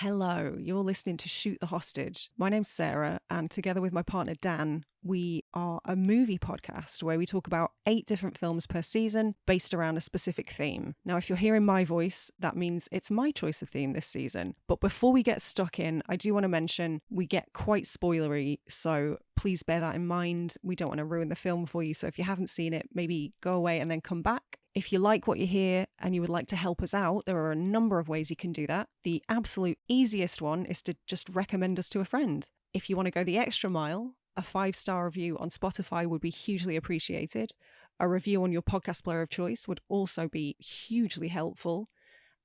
Hello, you're listening to Shoot the Hostage. My name's Sarah, and together with my partner Dan, we are a movie podcast where we talk about 8 different films per season based around a specific theme. Now, if you're hearing my voice, that means it's my choice of theme this season. But before we get stuck in, I do want to mention we get quite spoilery, so please bear that in mind. We don't want to ruin the film for you, so if you haven't seen it, maybe go away and then come back. If you like what you hear and you would like to help us out, there are a number of ways you can do that. The absolute easiest one is to just recommend us to a friend. If you want to go the extra mile, a 5-star review on Spotify would be hugely appreciated. A review on your podcast player of choice would also be hugely helpful.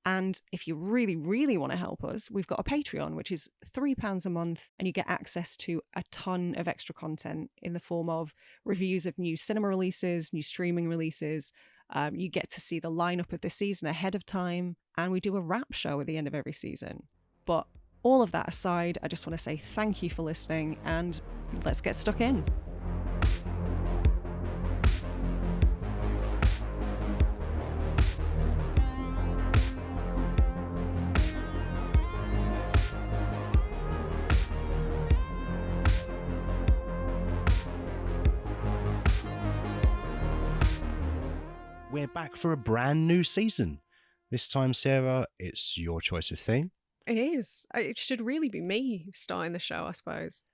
And if you really, really want to help us, we've got a Patreon, which is £3 a month, and you get access to a ton of extra content in the form of reviews of new cinema releases, new streaming releases. You get to see the lineup of the season ahead of time, and we do a wrap show at the end of every season. But all of that aside, I just want to say thank you for listening, and let's get stuck in. We're back for a brand new season. This time, Sarah, it's your choice of theme. It is. It should really be me starting the show, I suppose.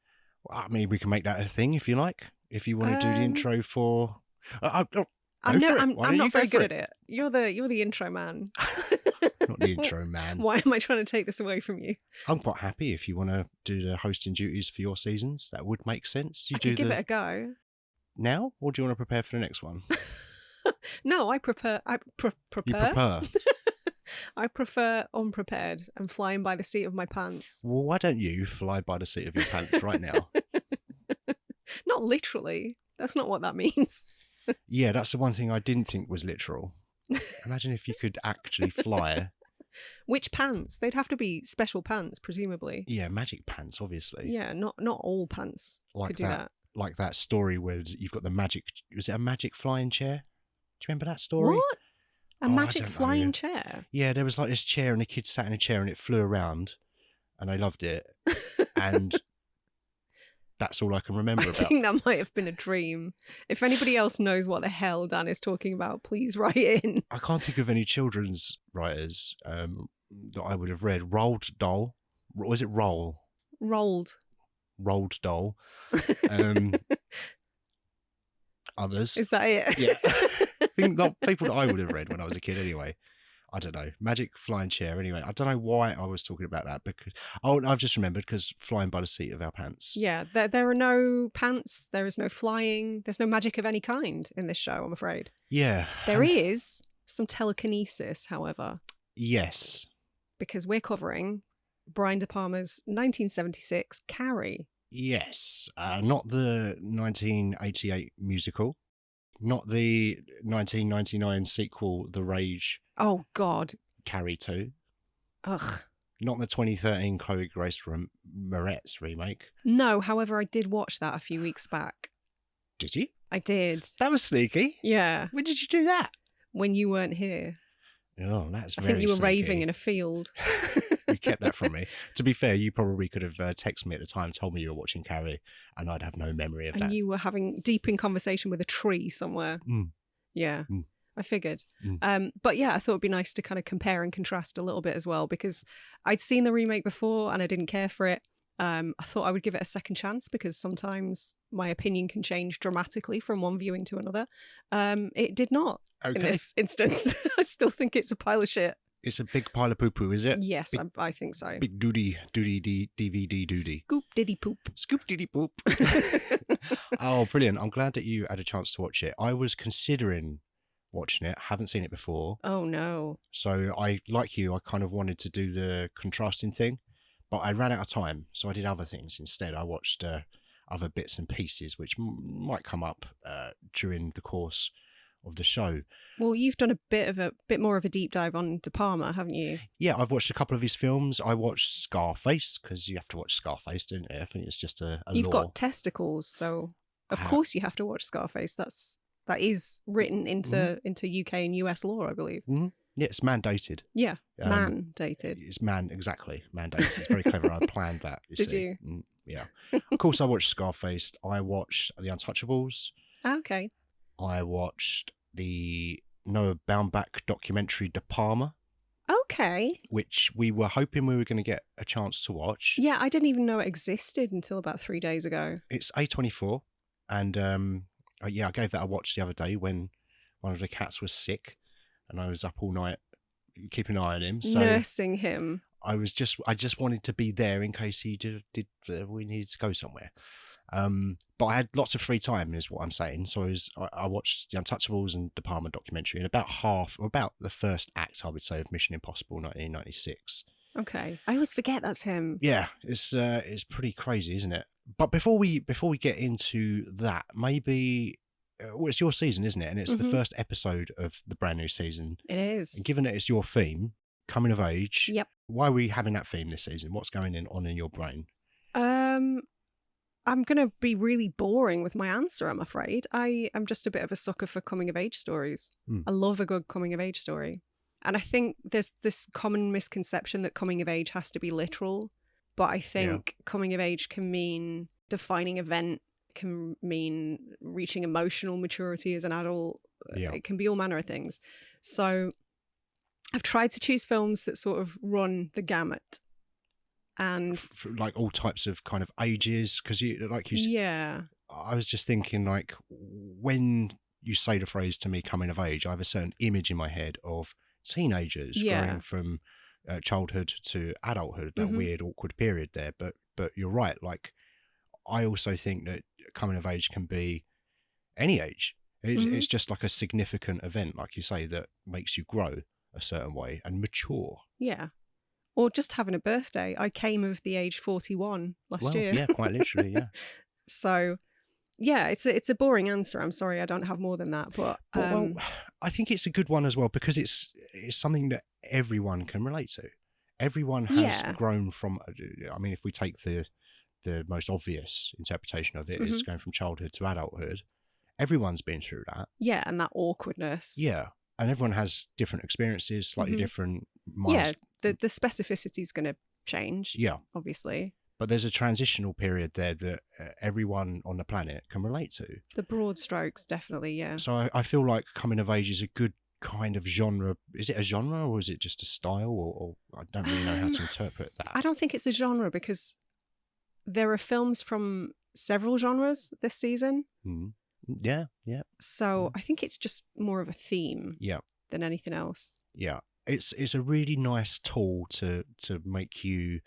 Well, I mean, we can make that a thing if you like. If you want to do the intro for... I'm not very good at it. You're the intro man. Not the intro man. Why am I trying to take this away from you? I'm quite happy if you want to do the hosting duties for your seasons. That would make sense. I could give it a go. Now? Or do you want to prepare for the next one? No, I prefer. You prefer? I prefer unprepared and flying by the seat of my pants. Well, why don't you fly by the seat of your pants right now? Not literally. That's not what that means. Yeah, that's the one thing I didn't think was literal. Imagine if you could actually fly. Which pants? They'd have to be special pants, presumably. Yeah, magic pants, obviously. Yeah, not all pants could do that. Like that story where you've got the magic... Was it a magic flying chair? Do you remember that story? What? A magic flying chair? Yeah, there was like this chair and the kid sat in a chair and it flew around and I loved it. And that's all I can remember about. I think that might have been a dream. If anybody else knows what the hell Dan is talking about, please write in. I can't think of any children's writers that I would have read. Roald Dahl. Was it Roll? Roald Dahl. Others. Is that it? Yeah. I think not people that I would have read when I was a kid anyway. I don't know. Magic flying chair anyway. I don't know why I was talking about that because I've just remembered because flying by the seat of our pants. Yeah, there are no pants, there is no flying, there's no magic of any kind in this show, I'm afraid. Yeah. There is some telekinesis, however. Yes. Because we're covering Brian De Palma's 1976 Carrie. Yes, not the 1988 musical, not the 1999 sequel, The Rage. Oh, God. Carrie 2. Ugh. Not the 2013 Chloe Grace Moretz remake. No, however, I did watch that a few weeks back. Did you? I did. That was sneaky. Yeah. When did you do that? When you weren't here. Oh, that's very I think you were sneaky. raving in a field. You kept that from me. To be fair, you probably could have texted me at the time, told me you were watching Carrie, and I'd have no memory of that. And you were having deep in conversation with a tree somewhere. Mm. Yeah, I figured. Mm. But yeah, I thought it'd be nice to kind of compare and contrast a little bit as well, because I'd seen the remake before and I didn't care for it. I thought I would give it a second chance because sometimes my opinion can change dramatically from one viewing to another. It did not in this instance. I still think it's a pile of shit. It's a big pile of poo-poo, is it? Yes, I think so. Big DVD doody. Scoop diddy poop. Scoop diddy poop. Oh, brilliant. I'm glad that you had a chance to watch it. I was considering watching it. Haven't seen it before. Oh, no. So like you, I kind of wanted to do the contrasting thing, but I ran out of time. So I did other things instead. I watched other bits and pieces, which might come up during the course of the show. Well, you've done a bit more of a deep dive on De Palma, haven't you? Yeah, I've watched a couple of his films. I watched Scarface because you have to watch Scarface, don't you? I think it's just a You've law. got testicles, so of course you have to watch Scarface. That is written into UK and US law, I believe. Mm-hmm. Yeah, it's mandated. Yeah, mandated. It's exactly, mandated. It's very clever. I planned that. Did you? Yeah. Of course, I watched Scarface. I watched The Untouchables. Okay. I watched the Noah Baumbach documentary De Palma, Okay. which we were hoping we were going to get a chance to watch. Yeah, I didn't even know it existed until about 3 days ago. It's A24, and I gave that a watch the other day when one of the cats was sick, and I was up all night keeping an eye on him. So nursing him. I just wanted to be there in case he did we needed to go somewhere. But I had lots of free time, is what I'm saying. So I watched The Untouchables and De Palma documentary, and about the first act, I would say, of Mission Impossible 1996. Okay, I always forget that's him. Yeah, it's pretty crazy, isn't it? But before we get into that, maybe it's your season, isn't it? And it's the first episode of the brand new season. It is. And given that it's your theme, coming of age. Yep. Why are we having that theme this season? What's going on in your brain? I'm going to be really boring with my answer, I'm afraid. I am just a bit of a sucker for coming of age stories. I love a good coming of age story. And I think there's this common misconception that coming of age has to be literal. But I think coming of age can mean defining event, can mean reaching emotional maturity as an adult. Yeah. It can be all manner of things. So I've tried to choose films that sort of run the gamut. And for like all types of kind of ages, because I was just thinking, like, when you say the phrase to me coming of age, I have a certain image in my head of teenagers going from childhood to adulthood, that weird awkward period there. But you're right, like, I also think that coming of age can be any age. It's just like a significant event, like you say, that makes you grow a certain way and mature. Yeah. Or just having a birthday. I came of the age 41 last year. Yeah, quite literally, yeah. So, yeah, it's a boring answer. I'm sorry, I don't have more than that. But well, I think it's a good one as well, because it's something that everyone can relate to. Everyone has grown from. I mean, if we take the most obvious interpretation of it, is going from childhood to adulthood. Everyone's been through that. Yeah, and that awkwardness. Yeah, and everyone has different experiences, slightly different. Yeah, the specificity is going to change. Yeah, obviously. But there's a transitional period there that everyone on the planet can relate to. The broad strokes, definitely, yeah. So I feel like coming of age is a good kind of genre. Is it a genre, or is it just a style? Or I don't really know how to interpret that. I don't think it's a genre, because there are films from several genres this season. Yeah. So I think it's just more of a theme than anything else. Yeah. It's a really nice tool to make you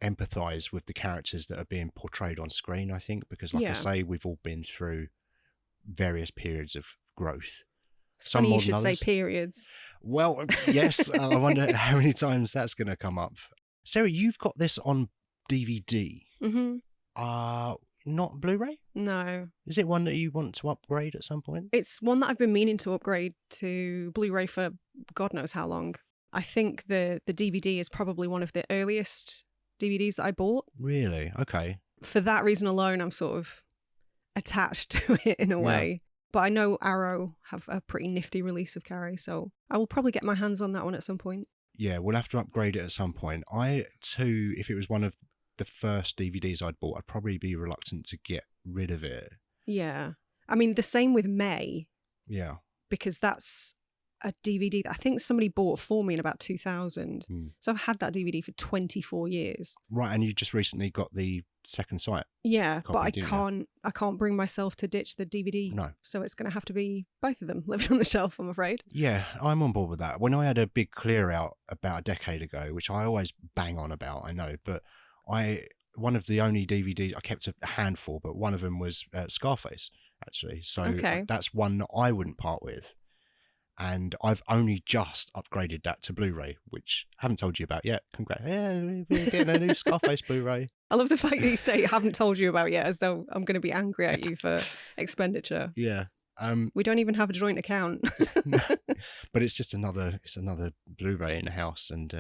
empathize with the characters that are being portrayed on screen, I think, because like I say, we've all been through various periods of growth. It's funny you should say periods. Well, yes. I wonder how many times that's going to come up. Sarah, you've got this on DVD. Not Blu-ray? No. Is it one that you want to upgrade at some point? It's one that I've been meaning to upgrade to Blu-ray for God knows how long. I think the DVD is probably one of the earliest DVDs that I bought. Really? Okay. For that reason alone, I'm sort of attached to it in a way. But I know Arrow have a pretty nifty release of Carrie, so I will probably get my hands on that one at some point. Yeah, we'll have to upgrade it at some point. I, too, if it was one of the first DVDs I'd bought, I'd probably be reluctant to get rid of it. Yeah. I mean, the same with May. Yeah. Because that's a DVD that I think somebody bought for me in about 2000. So I've had that DVD for 24 years. Right, and you just recently got the second sight. Yeah, but I can't bring myself to ditch the DVD. No. So it's going to have to be both of them living on the shelf, I'm afraid. Yeah, I'm on board with that. When I had a big clear out about a decade ago, which I always bang on about, I know, but one of the only DVDs, I kept a handful, but one of them was Scarface, actually. So that's one that I wouldn't part with. And I've only just upgraded that to Blu-ray, which I haven't told you about yet. Congrats. Yeah, we're getting a new Scarface Blu-ray. I love the fact that you say haven't told you about yet, as though I'm going to be angry at you for expenditure. Yeah. We don't even have a joint account. But it's just another Blu-ray in the house, and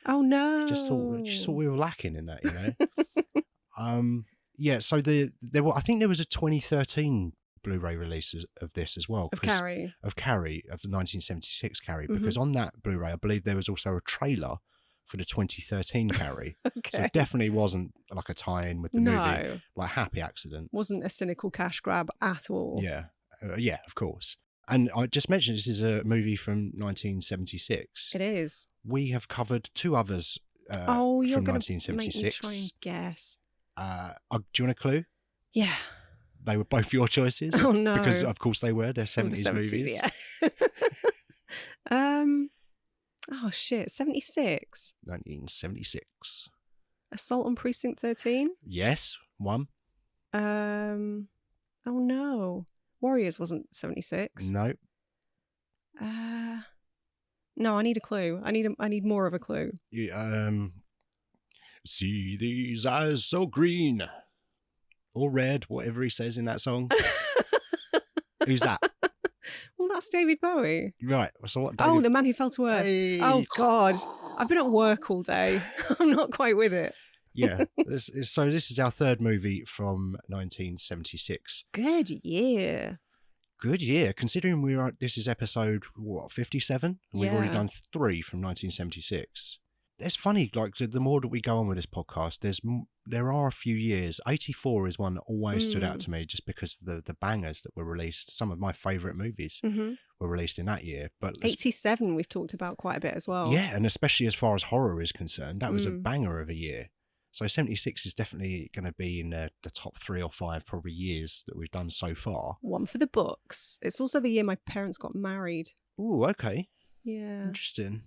oh no, just thought we were lacking in that, you know. Yeah. So I think there was a 2013 Blu-ray release of this as well. Of Carrie. Of Carrie, of the 1976 Carrie, Mm-hmm. because on that Blu-ray, I believe there was also a trailer for the 2013 Carrie. Okay. So it definitely wasn't like a tie-in with the movie, like happy accident. Wasn't a cynical cash grab at all. Yeah. Yeah, of course. And I just mentioned this is a movie from 1976. It is. We have covered two others You're from gonna 1976. Make me try and guess. Do you want a clue? Yeah. They were both your choices. Oh no. Because of course they were. They're 70s, movies. Yeah. Oh shit, 76. 1976. Assault on Precinct 13? Yes, one. Oh no. Warriors wasn't 76. No. No, I need a clue. I need more of a clue. See these eyes so green or red, whatever he says in that song. Who's that? Well, that's David Bowie. Right. So what? Oh, The Man Who Fell to Earth. Hey. Oh God, I've been at work all day. I'm not quite with it. Yeah. So this is our third movie from 1976. Good year. Good year, considering this is episode, 57? And we've already Yeah. done 3 from 1976. It's funny, like, the more that we go on with this podcast, there are a few years. 84 is one that always stood out to me just because of the bangers that were released. Some of my favourite movies were released in that year. But 87 we've talked about quite a bit as well. yeah, and especially as far as horror is concerned, that was a banger of a year. So 76 is definitely going to be in the top 3 or 5 probably years that we've done so far. One for the books. It's also the year my parents got married. Ooh, okay. Yeah. Interesting.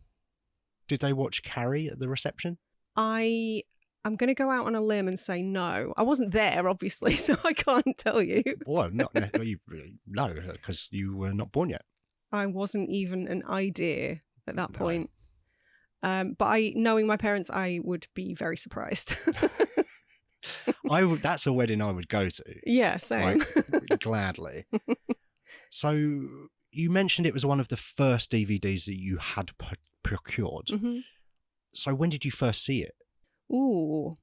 Did they watch Carrie at the reception? I'm going to go out on a limb and say no. I wasn't there, obviously, so I can't tell you. Well, no, because you were not born yet. I wasn't even an idea at that point. But knowing my parents, I would be very surprised. That's a wedding I would go to. Yeah, same. Like, gladly. So you mentioned it was one of the first DVDs that you had procured. Mm-hmm. So when did you first see it? Ooh,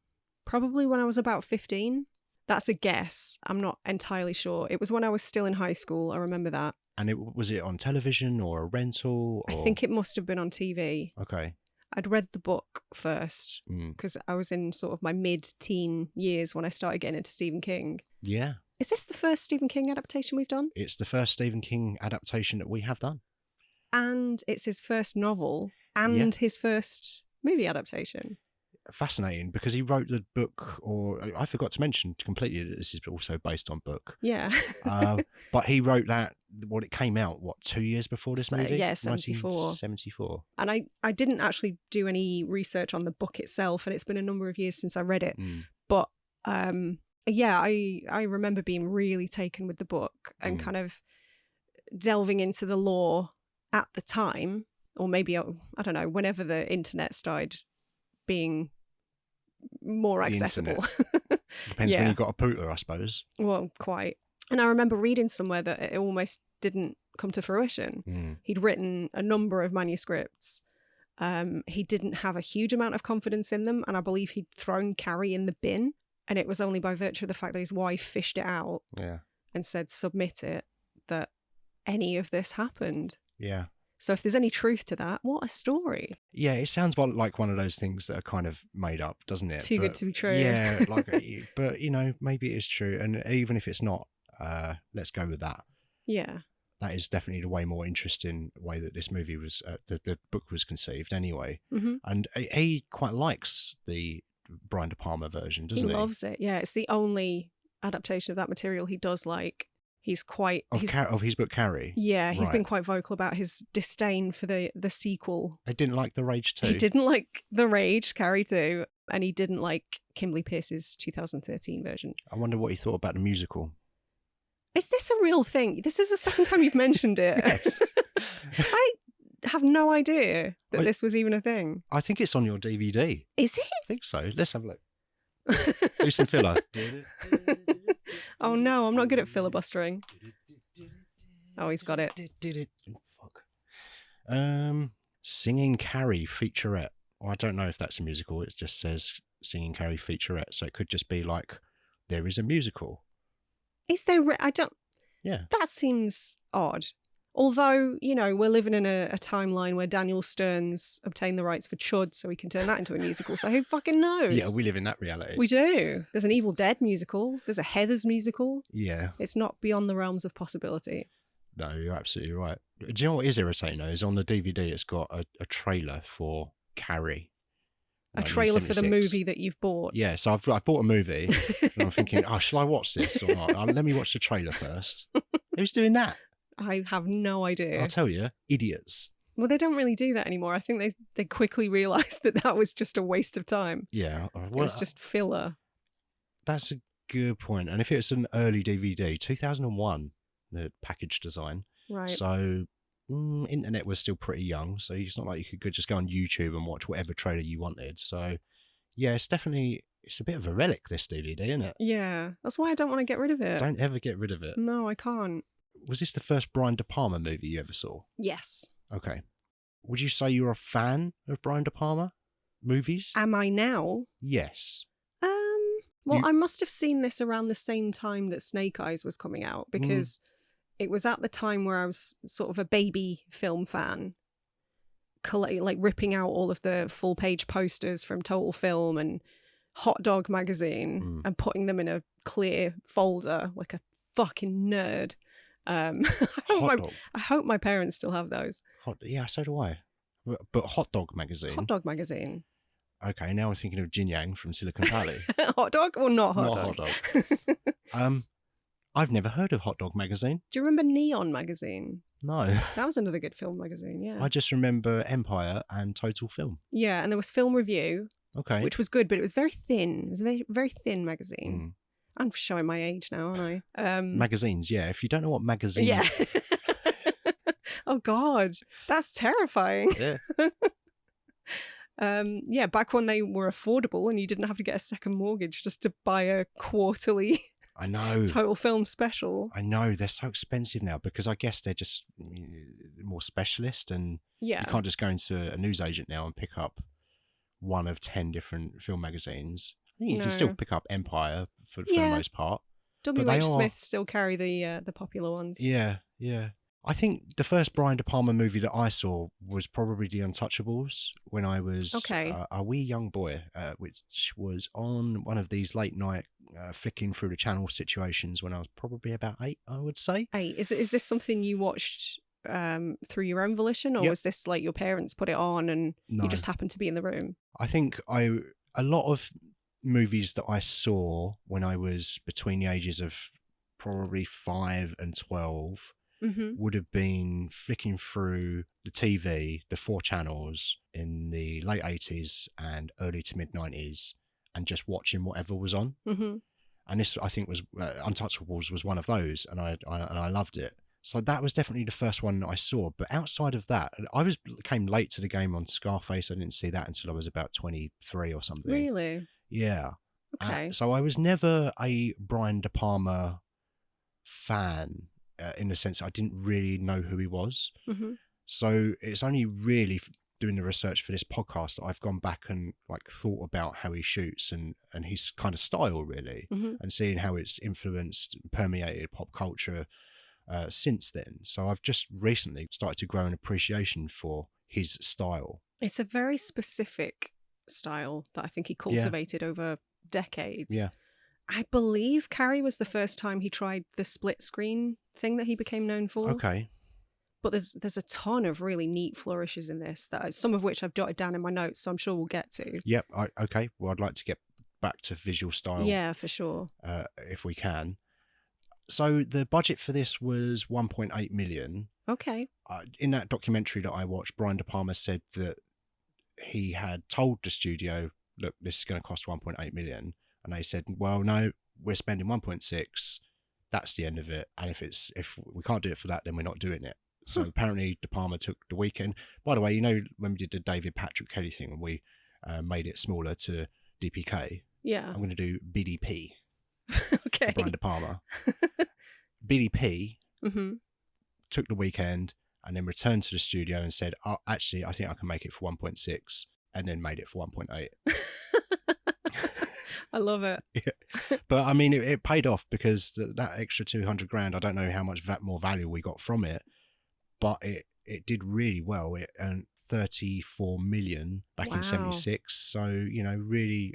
probably when I was about 15. That's a guess. I'm not entirely sure. It was when I was still in high school. I remember that. And was it on television or a rental? Or... I think it must have been on TV. Okay. I'd read the book first because I was in sort of my mid-teen years when I started getting into Stephen King. Yeah. Is this the first Stephen King adaptation we've done? It's the first Stephen King adaptation that we have done. And it's his first novel and his first movie adaptation. Fascinating, because he wrote the book, or I forgot to mention completely that this is also based on book. Yeah. But he wrote that, it came out, 2 years before this movie? Yeah, 74. 1974. And I didn't actually do any research on the book itself, and it's been a number of years since I read it. But yeah, I remember being really taken with the book and kind of delving into the lore at the time, or maybe, I don't know, whenever the internet started being more accessible. Depends when you got a pooter, I suppose. Well, quite. And I remember reading somewhere that it almost didn't come to fruition. He'd written a number of manuscripts. He didn't have a huge amount of confidence in them, and I believe he'd thrown Carrie in the bin, and it was only by virtue of the fact that his wife fished it out and said submit it that any of this happened. Yeah. So if there's any truth to that, what a story. Yeah, it sounds like one of those things that are kind of made up, doesn't it? Too good to be true. Yeah, but maybe it is true. And even if it's not, let's go with that. Yeah. That is definitely the way more interesting way that this movie was, the book was conceived anyway. And he quite likes the Brian De Palma version, doesn't he? He loves it, yeah. It's the only adaptation of that material he does like. He's quite... Of his book, Carrie? Yeah, he's been quite vocal about his disdain for the sequel. He didn't like The Rage 2? He didn't like The Rage, Carrie 2, and he didn't like Kimberly Peirce's 2013 version. I wonder what he thought about the musical. Is this a real thing? This is the second time you've mentioned it. Yes. I have no idea that this was even a thing. I think it's on your DVD. Is it? I think so. Let's have a look. Do some filler. Oh no, I'm not good at filibustering. Oh, he's got it. Fuck. Singing Carrie featurette. Well, I don't know if that's a musical. It just says Singing Carrie featurette. So it could just be like, there is a musical. Is there... Yeah. That seems odd. Although, you know, we're living in a timeline where Daniel Stern's obtained the rights for Chud, so we can turn that into a musical. So who fucking knows? Yeah, we live in that reality. We do. There's an Evil Dead musical. There's a Heathers musical. Yeah. It's not beyond the realms of possibility. No, you're absolutely right. Do you know what is irritating though? Is on the DVD it's got a trailer for Carrie. A trailer for the 1976. movie that you've bought. Yeah, so I bought a movie and I'm thinking, oh, shall I watch this or not? Let me watch the trailer first. Who's doing that? I have no idea. I'll tell you, idiots. Well, they don't really do that anymore. I think they quickly realised that was just a waste of time. Yeah. It was just filler. That's a good point. And if it's an early DVD, 2001, the package design. Right. So internet was still pretty young. So it's not like you could just go on YouTube and watch whatever trailer you wanted. So yeah, it's a bit of a relic, this DVD, isn't it? Yeah. That's why I don't want to get rid of it. Don't ever get rid of it. No, I can't. Was this the first Brian De Palma movie you ever saw? Yes. Okay. Would you say you're a fan of Brian De Palma movies? Am I now? Yes. Well, I must have seen this around the same time that Snake Eyes was coming out, because it was at the time where I was sort of a baby film fan, like ripping out all of the full page posters from Total Film and Hot Dog magazine and putting them in a clear folder like a fucking nerd. I hope my parents still have those. Yeah, so do I. But Hot Dog magazine. Hot Dog magazine. Okay, now I'm thinking of Jin Yang from Silicon Valley. Hot Dog or not Hot Dog? Not Hot Dog. I've never heard of Hot Dog magazine. Do you remember Neon magazine? No. That was another good film magazine, yeah. I just remember Empire and Total Film. Yeah, and there was Film Review, okay, which was good, but it was very thin. It was a very, very thin magazine. I'm showing my age now, aren't I? Magazines, yeah. If you don't know what magazine... Yeah. Oh, God. That's terrifying. Yeah. Yeah, back when they were affordable and you didn't have to get a second mortgage just to buy a quarterly I know. Total Film special. I know. They're so expensive now because I guess they're just more specialist and you can't just go into a newsagent now and pick up one of 10 different film magazines. I think you can still pick up Empire for the most part. W.H. Smith still carry the popular ones. Yeah, yeah. I think the first Brian De Palma movie that I saw was probably The Untouchables when I was a wee young boy, which was on one of these late night flicking through the channel situations when I was probably about 8, I would say. 8. Is this something you watched through your own volition, or was this like your parents put it on and you just happened to be in the room? I think a lot of movies that I saw when I was between the ages of probably 5 and 12 would have been flicking through the TV, the 4 channels in the late 80s and early to mid 90s, and just watching whatever was on. And this, I think, was Untouchables was one of those, and I loved it. So that was definitely the first one that I saw. But outside of that, I came late to the game on Scarface. I didn't see that until I was about 23 or something. Really? Yeah. Okay. So I was never a Brian De Palma fan. In the sense I didn't really know who he was. So it's only really doing the research for this podcast that I've gone back and like thought about how he shoots and his kind of style really, and seeing how it's influenced, permeated pop culture since then. So I've just recently started to grow an appreciation for his style. It's a very specific style that I think he cultivated over decades. Yeah. I believe Carrie was the first time he tried the split screen thing that he became known for. Okay. But there's a ton of really neat flourishes in this, some of which I've jotted down in my notes, so I'm sure we'll get to. Yep. Okay. Well, I'd like to get back to visual style. Yeah, for sure. If we can. So the budget for this was 1.8 million. Okay. In that documentary that I watched, Brian De Palma said that he had told the studio, look, this is going to cost 1.8 million. And they said, well, no, we're spending 1.6. That's the end of it. And if we can't do it for that, then we're not doing it. So apparently De Palma took the weekend. By the way, you know, when we did the David Patrick Kelly thing and we made it smaller to DPK. Yeah. I'm going to do BDP. Okay. For Brian De Palma. BDP took the weekend and then returned to the studio and said, oh, actually, I think I can make it for 1.6, and then made it for 1.8. I love it. Yeah. But I mean, it paid off because that extra 200 grand, I don't know how much more value we got from it, but it did really well. It earned 34 million back in Wow. 76. So, really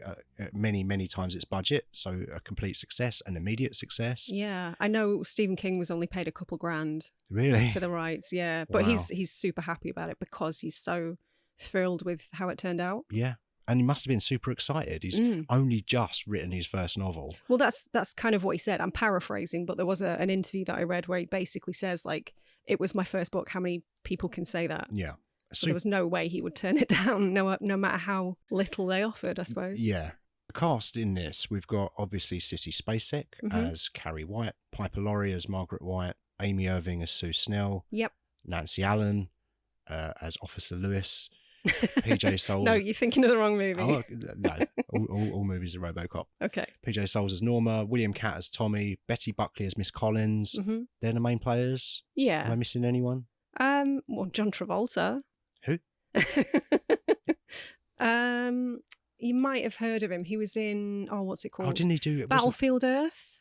many times its budget. So a complete success, an immediate success. Yeah, I know Stephen King was only paid a couple grand Really? for the rights. Yeah, but Wow. he's super happy about it because he's so thrilled with how it turned out. Yeah. And he must have been super excited. He's only just written his first novel. Well, that's kind of what he said. I'm paraphrasing, but there was an interview that I read where he basically says, like, it was my first book. How many people can say that? Yeah. So there was no way he would turn it down, no matter how little they offered, I suppose. Yeah. The cast in this, we've got obviously Sissy Spacek as Carrie White, Piper Laurie as Margaret White, Amy Irving as Sue Snell, Yep. Nancy Allen as Officer Lewis, PJ Souls. No, you're thinking of the wrong movie. Oh, no, all movies are RoboCop. Okay. PJ Souls as Norma, William Catt as Tommy, Betty Buckley as Miss Collins. They're the main players. Yeah. Am I missing anyone? Well, John Travolta. Who? You might have heard of him. He was in what's it called? Oh, didn't he do it? Battlefield Earth?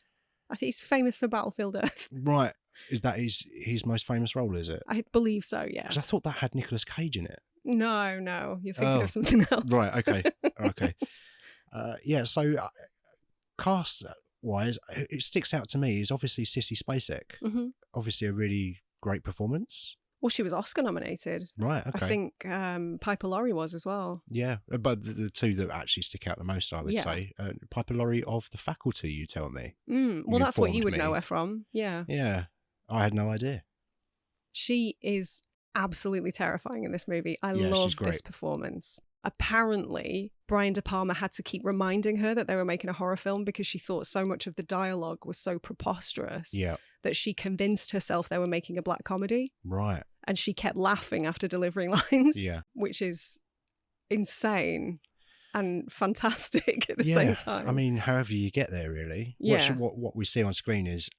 I think he's famous for Battlefield Earth. Right. Is that his most famous role, is it? I believe so, yeah. Because I thought that had Nicolas Cage in it. No. You're thinking of something else. Right, okay. Yeah, so cast-wise, it sticks out to me is obviously Sissy Spacek. Obviously a really great performance. Well, she was Oscar nominated. Right, okay. I think Piper Laurie was as well. Yeah, but the two that actually stick out the most, I would say. Piper Laurie of The Faculty, you tell me. Well, that's what you would know her from. Yeah. Yeah, I had no idea. She is absolutely terrifying in this movie. I love this performance. Apparently, Brian De Palma had to keep reminding her that they were making a horror film because she thought so much of the dialogue was so preposterous that she convinced herself they were making a black comedy. Right. And she kept laughing after delivering lines, yeah, which is insane and fantastic at the same time. I mean, however you get there, really. Yeah. What we see on screen is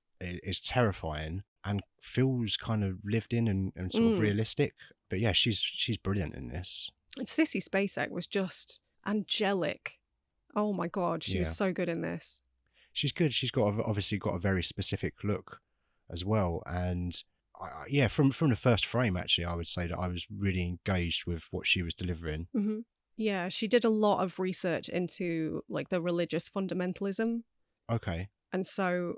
terrifying and feels kind of lived in and sort of realistic. But yeah, she's brilliant in this. And Sissy Spacek was just angelic. Oh my God, she was so good in this. She's good. She's obviously got a very specific look as well. And from the first frame, actually, I would say that I was really engaged with what she was delivering. Yeah, she did a lot of research into like the religious fundamentalism. Okay. And so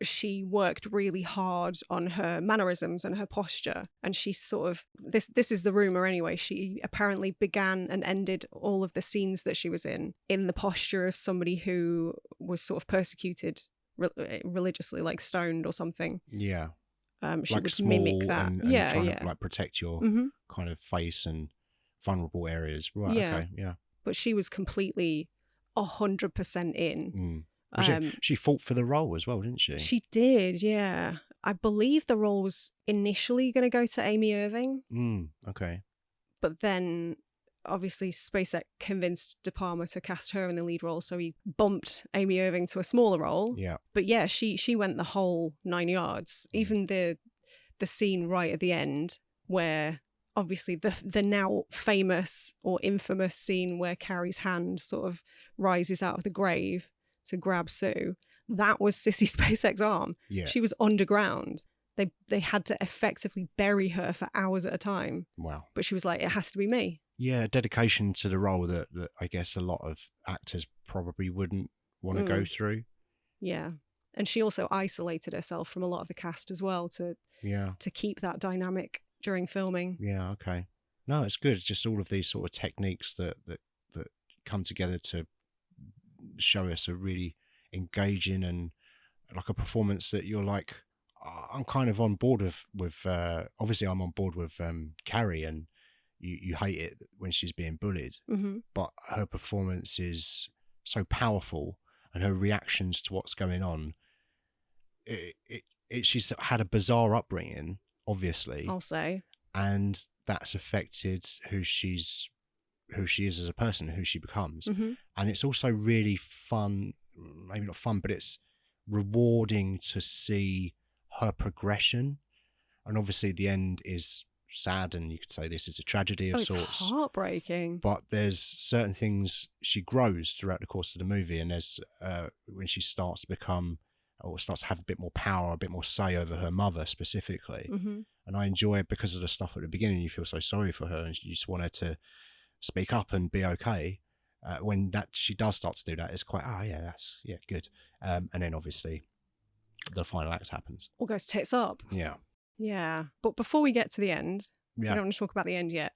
she worked really hard on her mannerisms and her posture. And she sort of, this is the rumor anyway, she apparently began and ended all of the scenes that she was in the posture of somebody who was sort of persecuted religiously, like stoned or something. Yeah. She like would small mimic that. And trying to like protect your kind of face and vulnerable areas. Right. Yeah. Okay. Yeah. But she was completely 100% in. She fought for the role as well, didn't she? She did, yeah. I believe the role was initially going to go to Amy Irving. Okay. But then, obviously, Spacek convinced De Palma to cast her in the lead role, so he bumped Amy Irving to a smaller role. Yeah. But yeah, she went the whole 9 yards. Even the scene right at the end where, obviously, the now famous or infamous scene where Carrie's hand sort of rises out of the grave to grab Sue, that was Sissy Spacek's arm. Yeah. She was underground. They had to effectively bury her for hours at a time. Wow. But she was like, it has to be me. Yeah, dedication to the role that I guess a lot of actors probably wouldn't want to go through. Yeah. And she also isolated herself from a lot of the cast as well to keep that dynamic during filming. Yeah, okay. No, it's good. It's just all of these sort of techniques that come together to show us a really engaging and like a performance that you're like, I'm kind of on board with obviously I'm on board with Carrie, and you hate it when she's being bullied, but her performance is so powerful and her reactions to what's going on, she's had a bizarre upbringing, obviously, I'll say, and that's affected who she is as a person, who she becomes. And it's also really fun, maybe not fun, but it's rewarding to see her progression. And obviously the end is sad, and you could say this is a tragedy of it's sorts. heartbreaking. But there's certain things she grows throughout the course of the movie, and there's when she starts to become, or starts to have a bit more power, a bit more say over her mother specifically. Mm-hmm. And I enjoy it because of the stuff at the beginning. You feel so sorry for her, and you just want her to speak up and be okay. When she does start to do that, it's quite, good. And then obviously the final act happens. All goes tits up. Yeah. Yeah. But before we get to the end, we Yeah. don't want to talk about the end yet.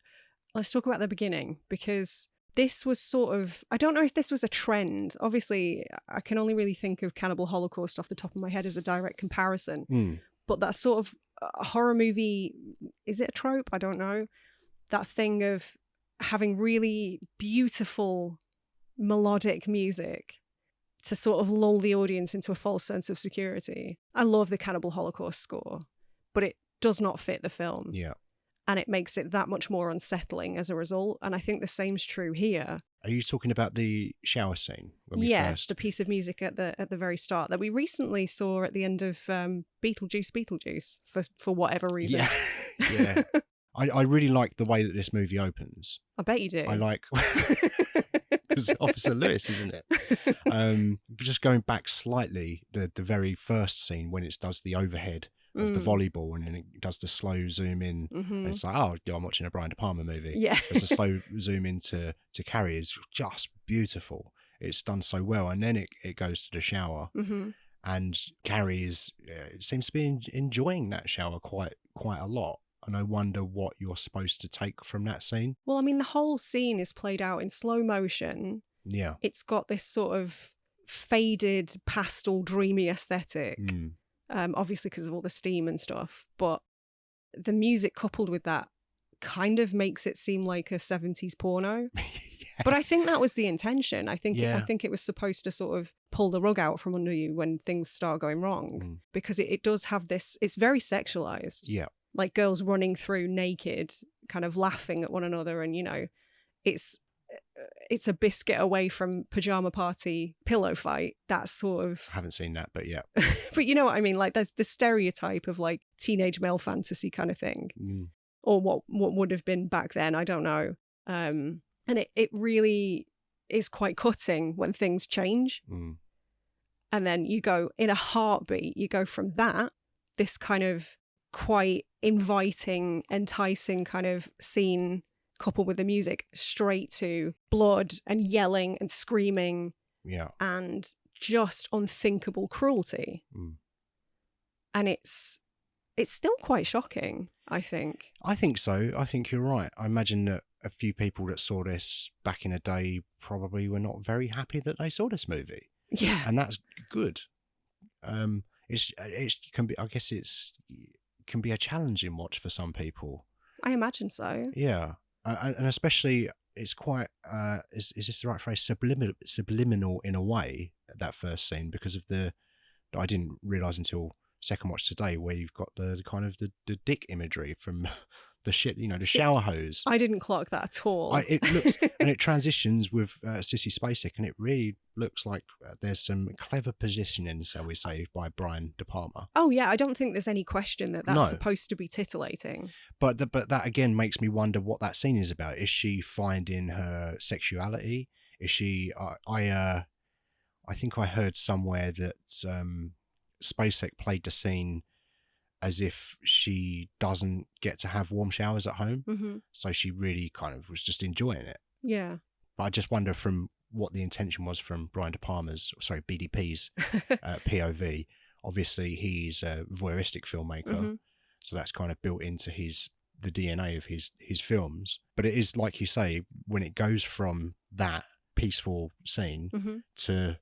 Let's talk about the beginning, because this was sort of, I don't know if this was a trend. Obviously, I can only really think of Cannibal Holocaust off the top of my head as a direct comparison. But that sort of horror movie, is it a trope? I don't know. That thing of having really beautiful melodic music to sort of lull the audience into a false sense of security. I love the Cannibal Holocaust score, but it does not fit the film. Yeah. And it makes it that much more unsettling as a result. And I think the same's true here. Are you talking about the shower scene? The piece of music at the very start that we recently saw at the end of Beetlejuice for whatever reason. Yeah. Yeah. I really like the way that this movie opens. I bet you do. I like, because Officer Lewis, isn't it? Just going back slightly, the very first scene when it does the overhead of the volleyball, and then it does the slow zoom in, and it's like, oh, I'm watching a Brian De Palma movie. Yeah. There's a slow zoom into Carrie is just beautiful. It's done so well, and then it goes to the shower, and Carrie seems to be enjoying that shower quite a lot. And I wonder what you're supposed to take from that scene. Well, I mean, the whole scene is played out in slow motion. Yeah. It's got this sort of faded, pastel, dreamy aesthetic. Obviously because of all the steam and stuff. But the music coupled with that kind of makes it seem like a 70s porno. Yeah. But I think that was the intention. I think it was supposed to sort of pull the rug out from under you when things start going wrong. Because it does have this, it's very sexualized. Yeah. Like girls running through naked, kind of laughing at one another. And, you know, it's a biscuit away from pajama party pillow fight. That sort of... I haven't seen that, but yeah. But you know what I mean? Like there's the stereotype of like teenage male fantasy kind of thing. Or what would have been back then. I don't know. And it really is quite cutting when things change. And then you go, in a heartbeat, you go from that, this kind of quite inviting, enticing kind of scene coupled with the music, straight to blood and yelling and screaming. Yeah. And just unthinkable cruelty. And it's still quite shocking, I think. I think so. I think you're right. I imagine that a few people that saw this back in the day probably were not very happy that they saw this movie. Yeah. And that's good. It can be a challenging watch for some people. I imagine so. Yeah. And especially, it's quite, is this the right phrase? Subliminal in a way, that first scene, because of I didn't realise until second watch today, where you've got the kind of the dick imagery from the shit, you know, the shower hose. I didn't clock that at all. It looks, and it transitions with Sissy Spacek, and it really looks like there's some clever positioning, shall we say, by Brian De Palma. Oh yeah, I don't think there's any question that that's supposed to be tittillating. But that again makes me wonder what that scene is about. Is she finding her sexuality? Is she? I think I heard somewhere that Spacek played the scene as if she doesn't get to have warm showers at home. So she really kind of was just enjoying it. Yeah. But I just wonder from what the intention was from Brian De Palma's, BDP's POV. Obviously, he's a voyeuristic filmmaker. So that's kind of built into the DNA of his films. But it is, like you say, when it goes from that peaceful scene to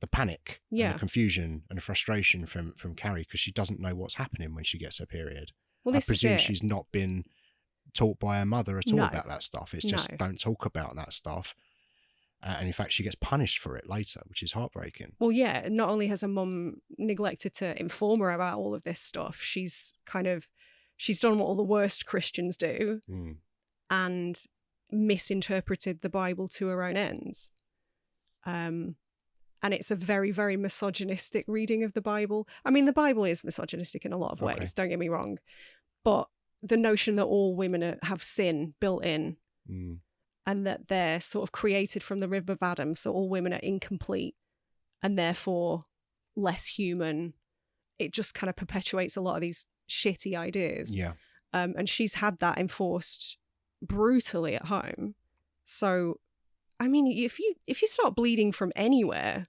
the panic and the confusion and the frustration from Carrie, because she doesn't know what's happening when she gets her period. Well, I presume she's not been taught by her mother at all about that stuff. It's just don't talk about that stuff. And in fact, she gets punished for it later, which is heartbreaking. Well, yeah, not only has her mum neglected to inform her about all of this stuff, she's done what all the worst Christians do and misinterpreted the Bible to her own ends. And it's a very, very misogynistic reading of the Bible. I mean, the Bible is misogynistic in a lot of ways, don't get me wrong. But the notion that all women have sin built in, and that they're sort of created from the rib of Adam, so all women are incomplete and therefore less human. It just kind of perpetuates a lot of these shitty ideas. Yeah. And she's had that enforced brutally at home. So, I mean, if you start bleeding from anywhere,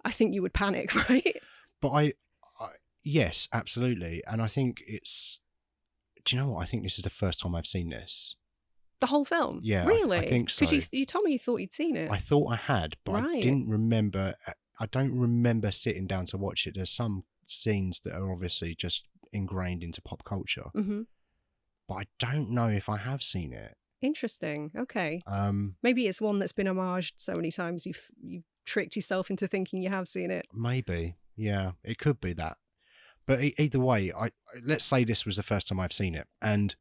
I think you would panic, right? But I yes, absolutely. And I think do you know what? I think this is the first time I've seen this. The whole film? Yeah, Really? I think so. Because you told me you thought you'd seen it. I thought I had, but Right. I didn't remember. I don't remember sitting down to watch it. There's some scenes that are obviously just ingrained into pop culture. Mm-hmm. But I don't know if I have seen it. Interesting. Okay. Maybe it's one that's been homaged so many times you've tricked yourself into thinking you have seen it. Maybe. Yeah, it could be that. But either way, let's say this was the first time I've seen it, and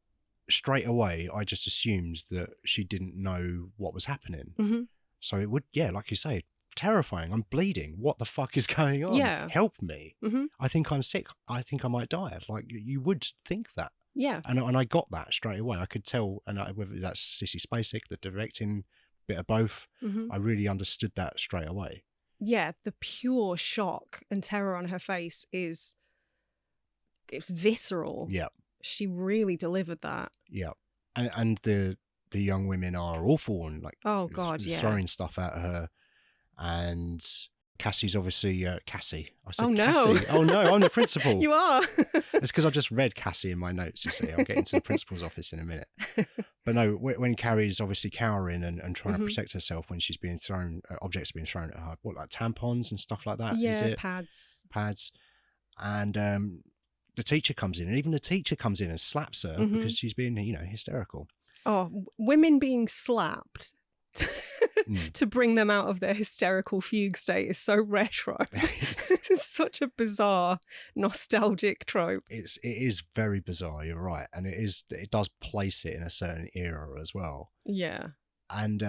straight away I just assumed that she didn't know what was happening. Mm-hmm. So it would, yeah, like you say, terrifying. I'm bleeding. What the fuck is going on? Yeah. Help me. Mm-hmm. I think I'm sick. I think I might die. Like, you would think that. Yeah. And I got that straight away. I could tell, and whether that's Sissy Spacek, the directing, bit of both, I really understood that straight away. Yeah, the pure shock and terror on her face it's visceral. Yeah. She really delivered that. Yeah. And the young women are awful and like, oh God, yeah, throwing stuff at her. And Cassie's obviously Cassie. I said oh no. Cassie. Oh no, I'm the principal. You are. It's because I just read Cassie in my notes, you see. I'll get into the principal's office in a minute. But no, when Carrie's obviously cowering and trying to protect herself when she's being thrown, objects being thrown at her, like tampons and stuff like that? Yeah, is it? pads. And the teacher comes in, and even the teacher comes in and slaps her because she's being, hysterical. Oh, women being slapped to bring them out of their hysterical fugue state is so retro. It's such a bizarre, nostalgic trope. It is very bizarre, you're right. And it does place it in a certain era as well. Yeah. And,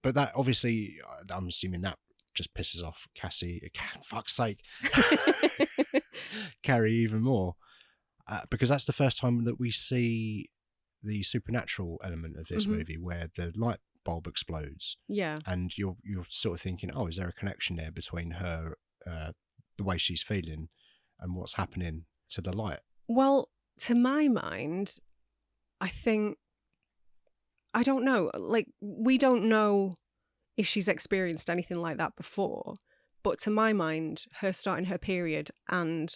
but that obviously, I'm assuming that just pisses off Cassie, fuck's sake, Carrie even more. Because that's the first time that we see the supernatural element of this movie, where the light bulb explodes. Yeah. And you're sort of thinking, oh, is there a connection there between her, the way she's feeling, and what's happening to the light? Well, to my mind, I don't know. Like, we don't know if she's experienced anything like that before. But to my mind, her starting her period and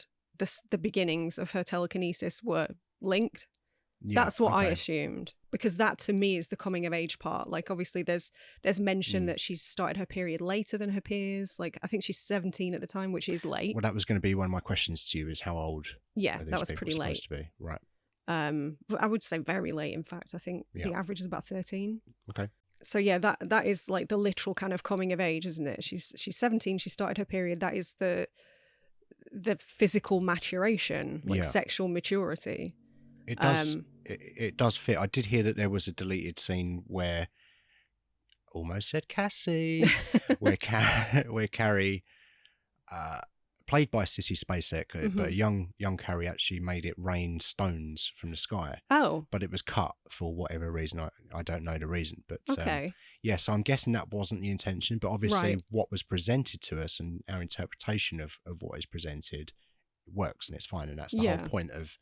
the beginnings of her telekinesis were linked. Yeah, that's what I assumed, because that to me is the coming of age part. Like, obviously there's mention that she's started her period later than her peers. Like, I think she's 17 at the time, which is late. Well, that was going to be one of my questions to you, is how old that was pretty late to be. Right. But I would say very late. In fact, I think the average is about 13. Okay. So yeah, that is like the literal kind of coming of age, isn't it? She's 17, she started her period. That is the physical maturation, like sexual maturity. It does. It does fit. I did hear that there was a deleted scene where, almost said Cassie, where Carrie, played by Sissy Spacek, but young Carrie actually made it rain stones from the sky. Oh. But it was cut for whatever reason. I don't know the reason. But okay. So I'm guessing that wasn't the intention. But obviously what was presented to us and our interpretation of what is presented works, and it's fine. And that's the whole point of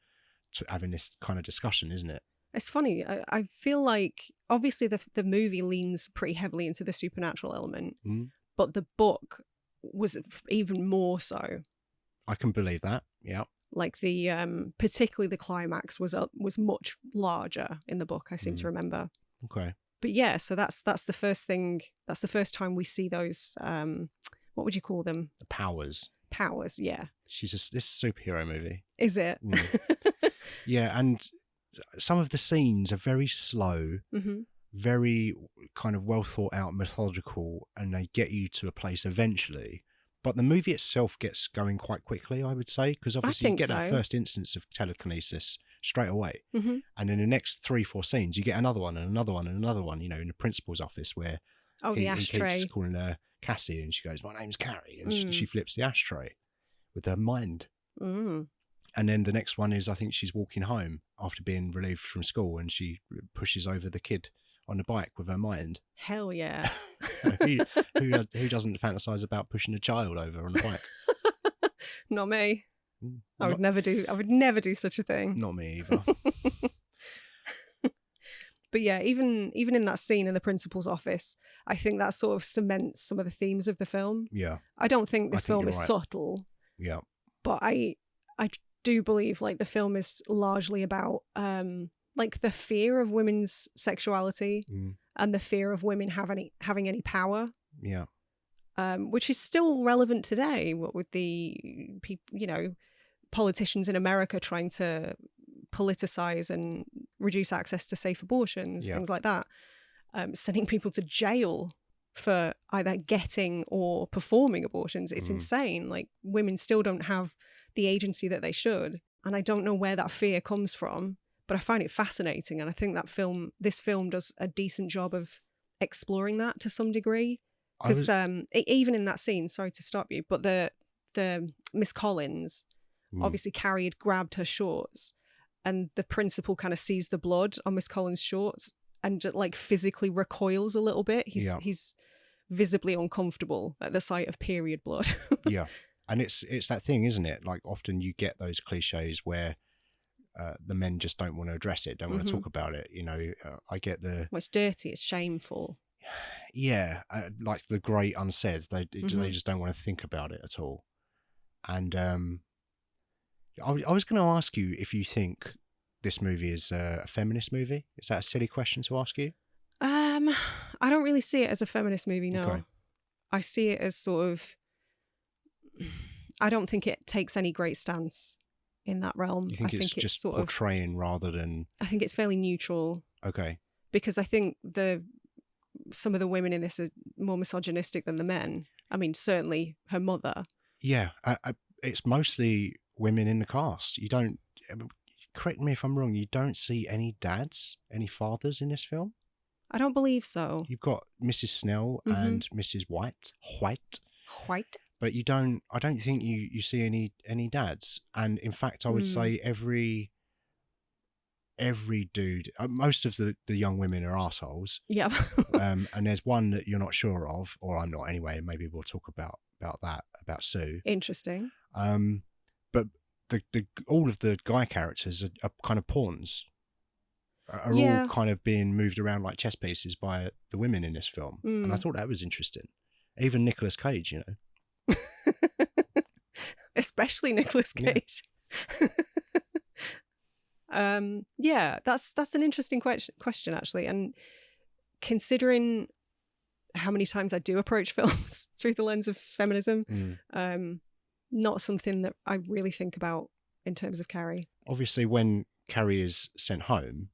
having this kind of discussion, isn't it? It's funny. I feel like obviously the movie leans pretty heavily into the supernatural element, but the book was even more so. I can believe that. Yeah. Like the particularly the climax was much larger in the book, I seem to remember. Okay. But yeah, so that's the first thing. That's the first time we see those. What would you call them? The powers. Powers. Yeah. This superhero movie. Is it? Yeah, and some of the scenes are very slow, very kind of well thought out, methodical, and they get you to a place eventually. But the movie itself gets going quite quickly, I would say, because obviously you get that first instance of telekinesis straight away. And in the next 3-4 scenes, you get another one and another one and another one, in the principal's office where the ashtray. He keeps calling her Cassie and she goes, "My name's Carrie." And she flips the ashtray with her mind. And then the next one is, I think she's walking home after being relieved from school, and she pushes over the kid on the bike with her mind. Hell yeah. Who doesn't fantasize about pushing a child over on a bike? Not me. I would never do such a thing. Not me either. But yeah, even in that scene in the principal's office, I think that sort of cements some of the themes of the film. Yeah. I don't think this film you're is right. subtle. Yeah. But I do believe like the film is largely about like the fear of women's sexuality and the fear of women having any power. Yeah. Which is still relevant today. What with the politicians in America trying to politicize and reduce access to safe abortions, things like that, sending people to jail for either getting or performing abortions. It's insane. Like, women still don't have the agency that they should. And I don't know where that fear comes from, but I find it fascinating. And I think this film does a decent job of exploring that to some degree. Because even in that scene, sorry to stop you, but the Miss Collins, obviously Carrie had grabbed her shorts, and the principal kind of sees the blood on Miss Collins' shorts and just, like, physically recoils a little bit. He's visibly uncomfortable at the sight of period blood. Yeah. And it's that thing, isn't it? Like, often you get those cliches where the men just don't want to address it, don't want to talk about it. You know, I get the... Well, it's dirty, it's shameful. Yeah, like the great unsaid. They just don't want to think about it at all. And I was going to ask you if you think this movie is a feminist movie. Is that a silly question to ask you? I don't really see it as a feminist movie, no. Okay. I see it as sort of... I don't think it takes any great stance in that realm. You think I it's just sort portraying rather than... I think it's fairly neutral. Okay. Because I think some of the women in this are more misogynistic than the men. I mean, certainly her mother. Yeah, it's mostly women in the cast. You don't... Correct me if I'm wrong, you don't see any dads, any fathers in this film? I don't believe so. You've got Mrs. Snell and Mrs. White. But you don't... I don't think you see any dads. And in fact, I would say every dude, most of the young women are assholes. Yeah. And there's one that you're not sure of, or I'm not anyway. Maybe we'll talk about that, about Sue. Interesting. But all of the guy characters are kind of pawns. Are all kind of being moved around like chess pieces by the women in this film. And I thought that was interesting. Even Nicolas Cage, you know. Especially Nicolas Cage. Yeah. That's an interesting question actually, and considering how many times I do approach films through the lens of feminism, not something that I really think about in terms of Carrie. Obviously, when Carrie is sent home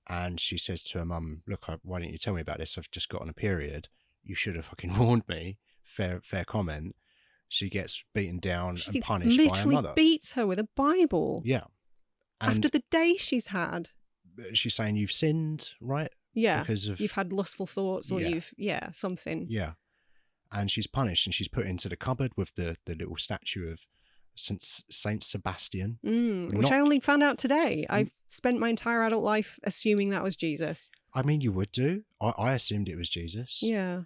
and she says to her mum, "Look, why didn't you tell me about this? I've just got on a period. You should have fucking warned me." Fair comment. She gets beaten down and punished by her mother. Literally beats her with a Bible. Yeah. And after the day she's had. She's saying you've sinned, right? Yeah. Because of... You've had lustful thoughts or something. Yeah. And she's punished and she's put into the cupboard with the little statue of Saint Sebastian. Which I only found out today. I've spent my entire adult life assuming that was Jesus. I mean, you would do. I assumed it was Jesus. Yeah.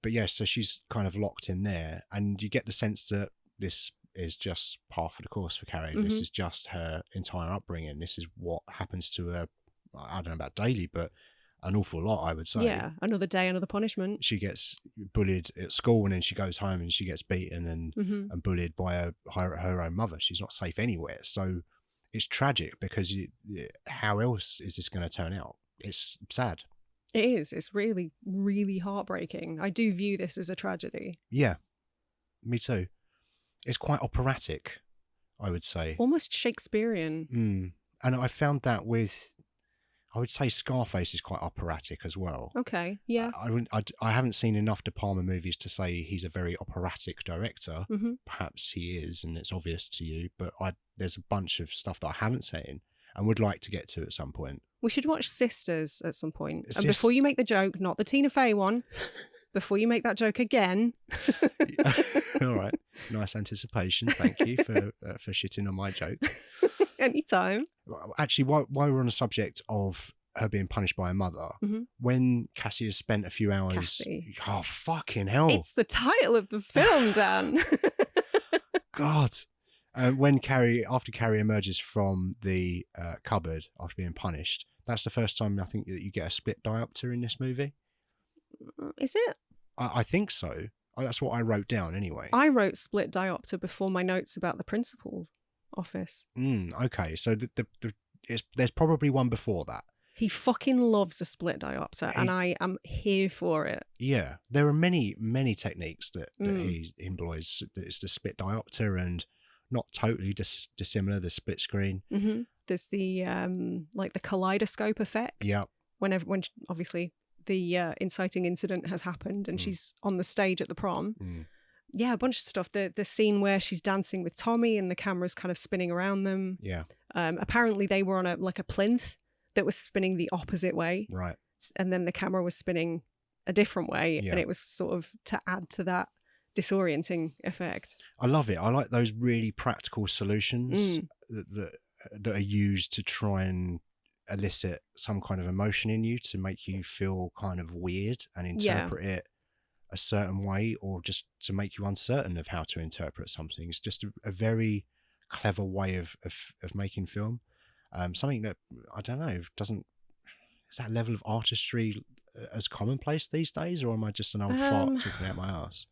But yeah, so she's kind of locked in there, and you get the sense that this is just par for the course for Carrie. This is just her entire upbringing. This is what happens to her, I don't know about daily, but an awful lot, I would say. Yeah, another day, another punishment. She gets bullied at school, and then she goes home and she gets beaten and bullied by her own mother. She's not safe anywhere. So it's tragic because how else is this going to turn out? It's sad. It is. It's really, really heartbreaking. I do view this as a tragedy. Yeah, me too. It's quite operatic, I would say. Almost Shakespearean. And I found that with, I would say Scarface is quite operatic as well. Okay, yeah. I haven't seen enough De Palma movies to say he's a very operatic director. Perhaps he is, and it's obvious to you, but there's a bunch of stuff that I haven't seen and would like to get to at some point. We should watch Sisters at some point. And before you make the joke, not the Tina Fey one, before you make that joke again. All right. Nice anticipation. Thank you for shitting on my joke. Anytime. Actually, while we're on the subject of her being punished by her mother, when Cassie has spent a few hours... Cassie. Oh, fucking hell. It's the title of the film, Dan. God. After Carrie emerges from the cupboard after being punished, that's the first time I think that you get a split diopter in this movie. Is it? I think so. That's what I wrote down anyway. I wrote split diopter before my notes about the principal's office. Okay, so there's probably one before that. He fucking loves a split diopter, and I am here for it. Yeah, there are many, many techniques that he employs. It's the split diopter and not totally dissimilar, the split screen. Mm-hmm. There's the like the kaleidoscope effect. Yeah. When obviously the inciting incident has happened and she's on the stage at the prom. Yeah, a bunch of stuff. The scene where she's dancing with Tommy and the camera's kind of spinning around them. Yeah. Apparently they were on a plinth that was spinning the opposite way. Right. And then the camera was spinning a different way, and it was sort of to add to that disorienting effect. I love it. I like those really practical solutions that are used to try and elicit some kind of emotion in you, to make you feel kind of weird and interpret it a certain way, or just to make you uncertain of how to interpret something. It's just a very clever way of making film. Something that, I don't know, is that level of artistry as commonplace these days, or am I just an old fart talking out my ass?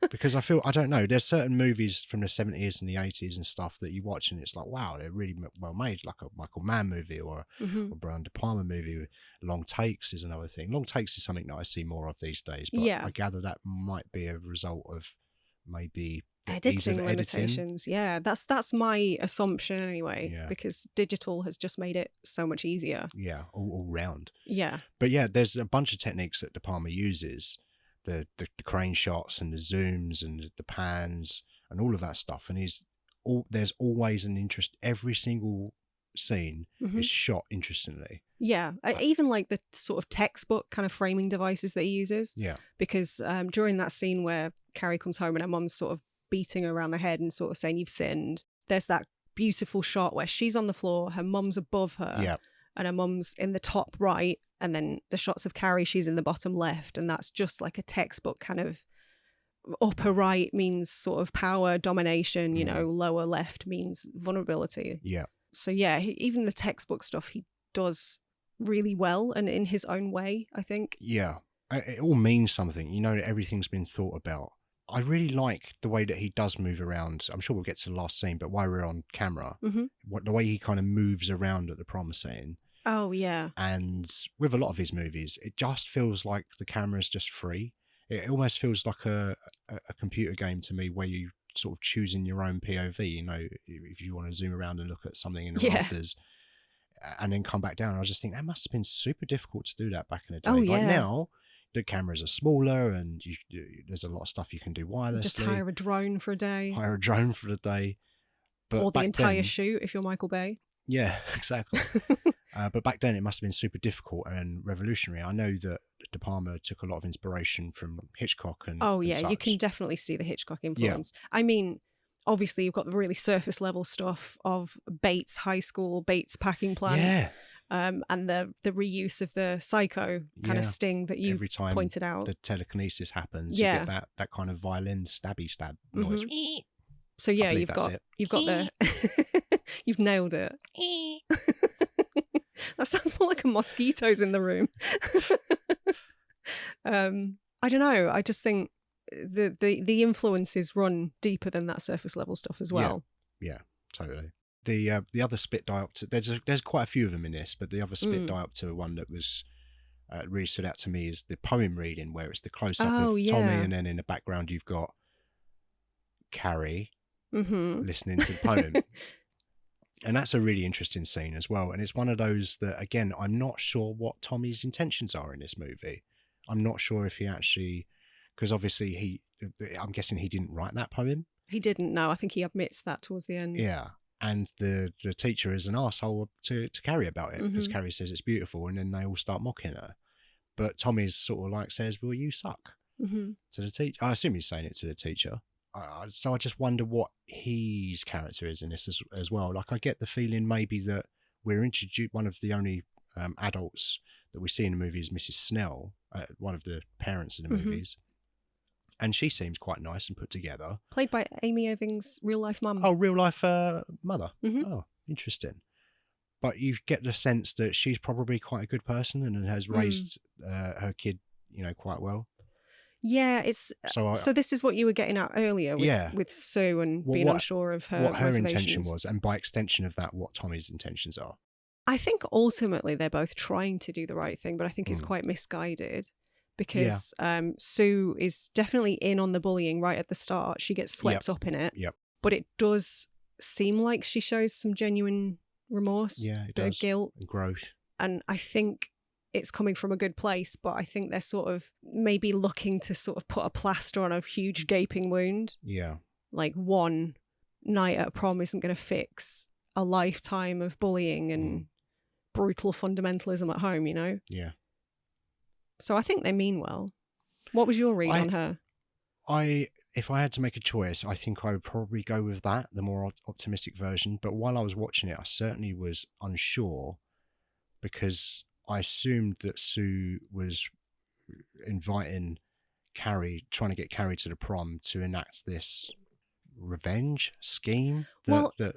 Because I don't know, there's certain movies from the 70s and the 80s and stuff that you watch and it's like, wow, they're really well made, like a Michael Mann movie or a Brian De Palma movie. Long takes is another thing. Long takes is something that I see more of these days, but I gather that might be a result of maybe editing limitations. Yeah, that's my assumption anyway, because digital has just made it so much easier. Yeah, all round. Yeah. But yeah, there's a bunch of techniques that De Palma uses. The crane shots and the zooms and the pans and all of that stuff, and there's always an interest. Every single scene is shot interestingly. Yeah, even like the sort of textbook kind of framing devices that he uses. Yeah, because during that scene where Carrie comes home and her mum's sort of beating her around the head and sort of saying you've sinned, there's that beautiful shot where she's on the floor, her mum's above her, and her mum's in the top right. And then the shots of Carrie, she's in the bottom left. And that's just like a textbook kind of upper right means sort of power, domination, you know, lower left means vulnerability. Yeah. So yeah, even the textbook stuff he does really well and in his own way, I think. Yeah. It all means something. You know, everything's been thought about. I really like the way that he does move around. I'm sure we'll get to the last scene, but while we're on camera, the way he kind of moves around at the prom scene. Oh, yeah. And with a lot of his movies, it just feels like the camera's just free. It almost feels like a computer game to me, where you sort of choosing your own POV, you know, if you want to zoom around and look at something in the rafters and then come back down. I just think that must have been super difficult to do that back in the day. Oh, yeah. Like now, the cameras are smaller and there's a lot of stuff you can do wirelessly. Just hire a drone for a day. But or the entire shoot if you're Michael Bay. Yeah, exactly. But back then it must have been super difficult and revolutionary. I know that De Palma took a lot of inspiration from Hitchcock and you can definitely see the Hitchcock influence. Yeah. I mean, obviously you've got the really surface level stuff of Bates High School, Bates packing plant. Yeah. And the reuse of the psycho kind of sting that you every time pointed out. The telekinesis happens, you get that kind of violin stabby stab noise. So yeah, you've got the you've nailed it. That sounds more like a mosquito's in the room. I don't know. I just think the influences run deeper than that surface level stuff as well. Yeah, totally. The other split diopter, there's quite a few of them in this, but the other split diopter one that was really stood out to me is the poem reading, where it's the close up of Tommy, and then in the background you've got Carrie listening to the poem. And that's a really interesting scene as well. And it's one of those that, again, I'm not sure what Tommy's intentions are in this movie. I'm not sure if he actually, because obviously I'm guessing he didn't write that poem. He didn't, no. I think he admits that towards the end. Yeah. And the teacher is an arsehole to Carrie about it, because Carrie says it's beautiful, and then they all start mocking her. But Tommy's sort of like says, well, you suck. to the teacher. I assume he's saying it to the teacher. So I just wonder what his character is in this as well. Like, I get the feeling maybe that we're introduced, one of the only adults that we see in the movie is Mrs. Snell, one of the parents in the movies. And she seems quite nice and put together. Played by Amy Irving's real-life mum. Oh, real-life mother. Oh, interesting. But you get the sense that she's probably quite a good person and has raised her kid, quite well. Yeah, it's so this is what you were getting at earlier with Sue and being unsure of her what her motivations. intention was, and by extension of that, what Tommy's intentions are. I think ultimately they're both trying to do the right thing, but I think it's quite misguided because Sue is definitely in on the bullying right at the start. She gets swept up in it, but it does seem like she shows some genuine remorse, it bit does. of guilt, And growth. And I think it's coming from a good place, but I think they're sort of maybe looking to sort of put a plaster on a huge gaping wound. Yeah. Like one night at prom isn't going to fix a lifetime of bullying and brutal fundamentalism at home, Yeah. So I think they mean well. What was your read on her? If I had to make a choice, I think I would probably go with that, the more optimistic version. But while I was watching it, I certainly was unsure because I assumed that Sue was inviting Carrie, trying to get Carrie to the prom to enact this revenge scheme that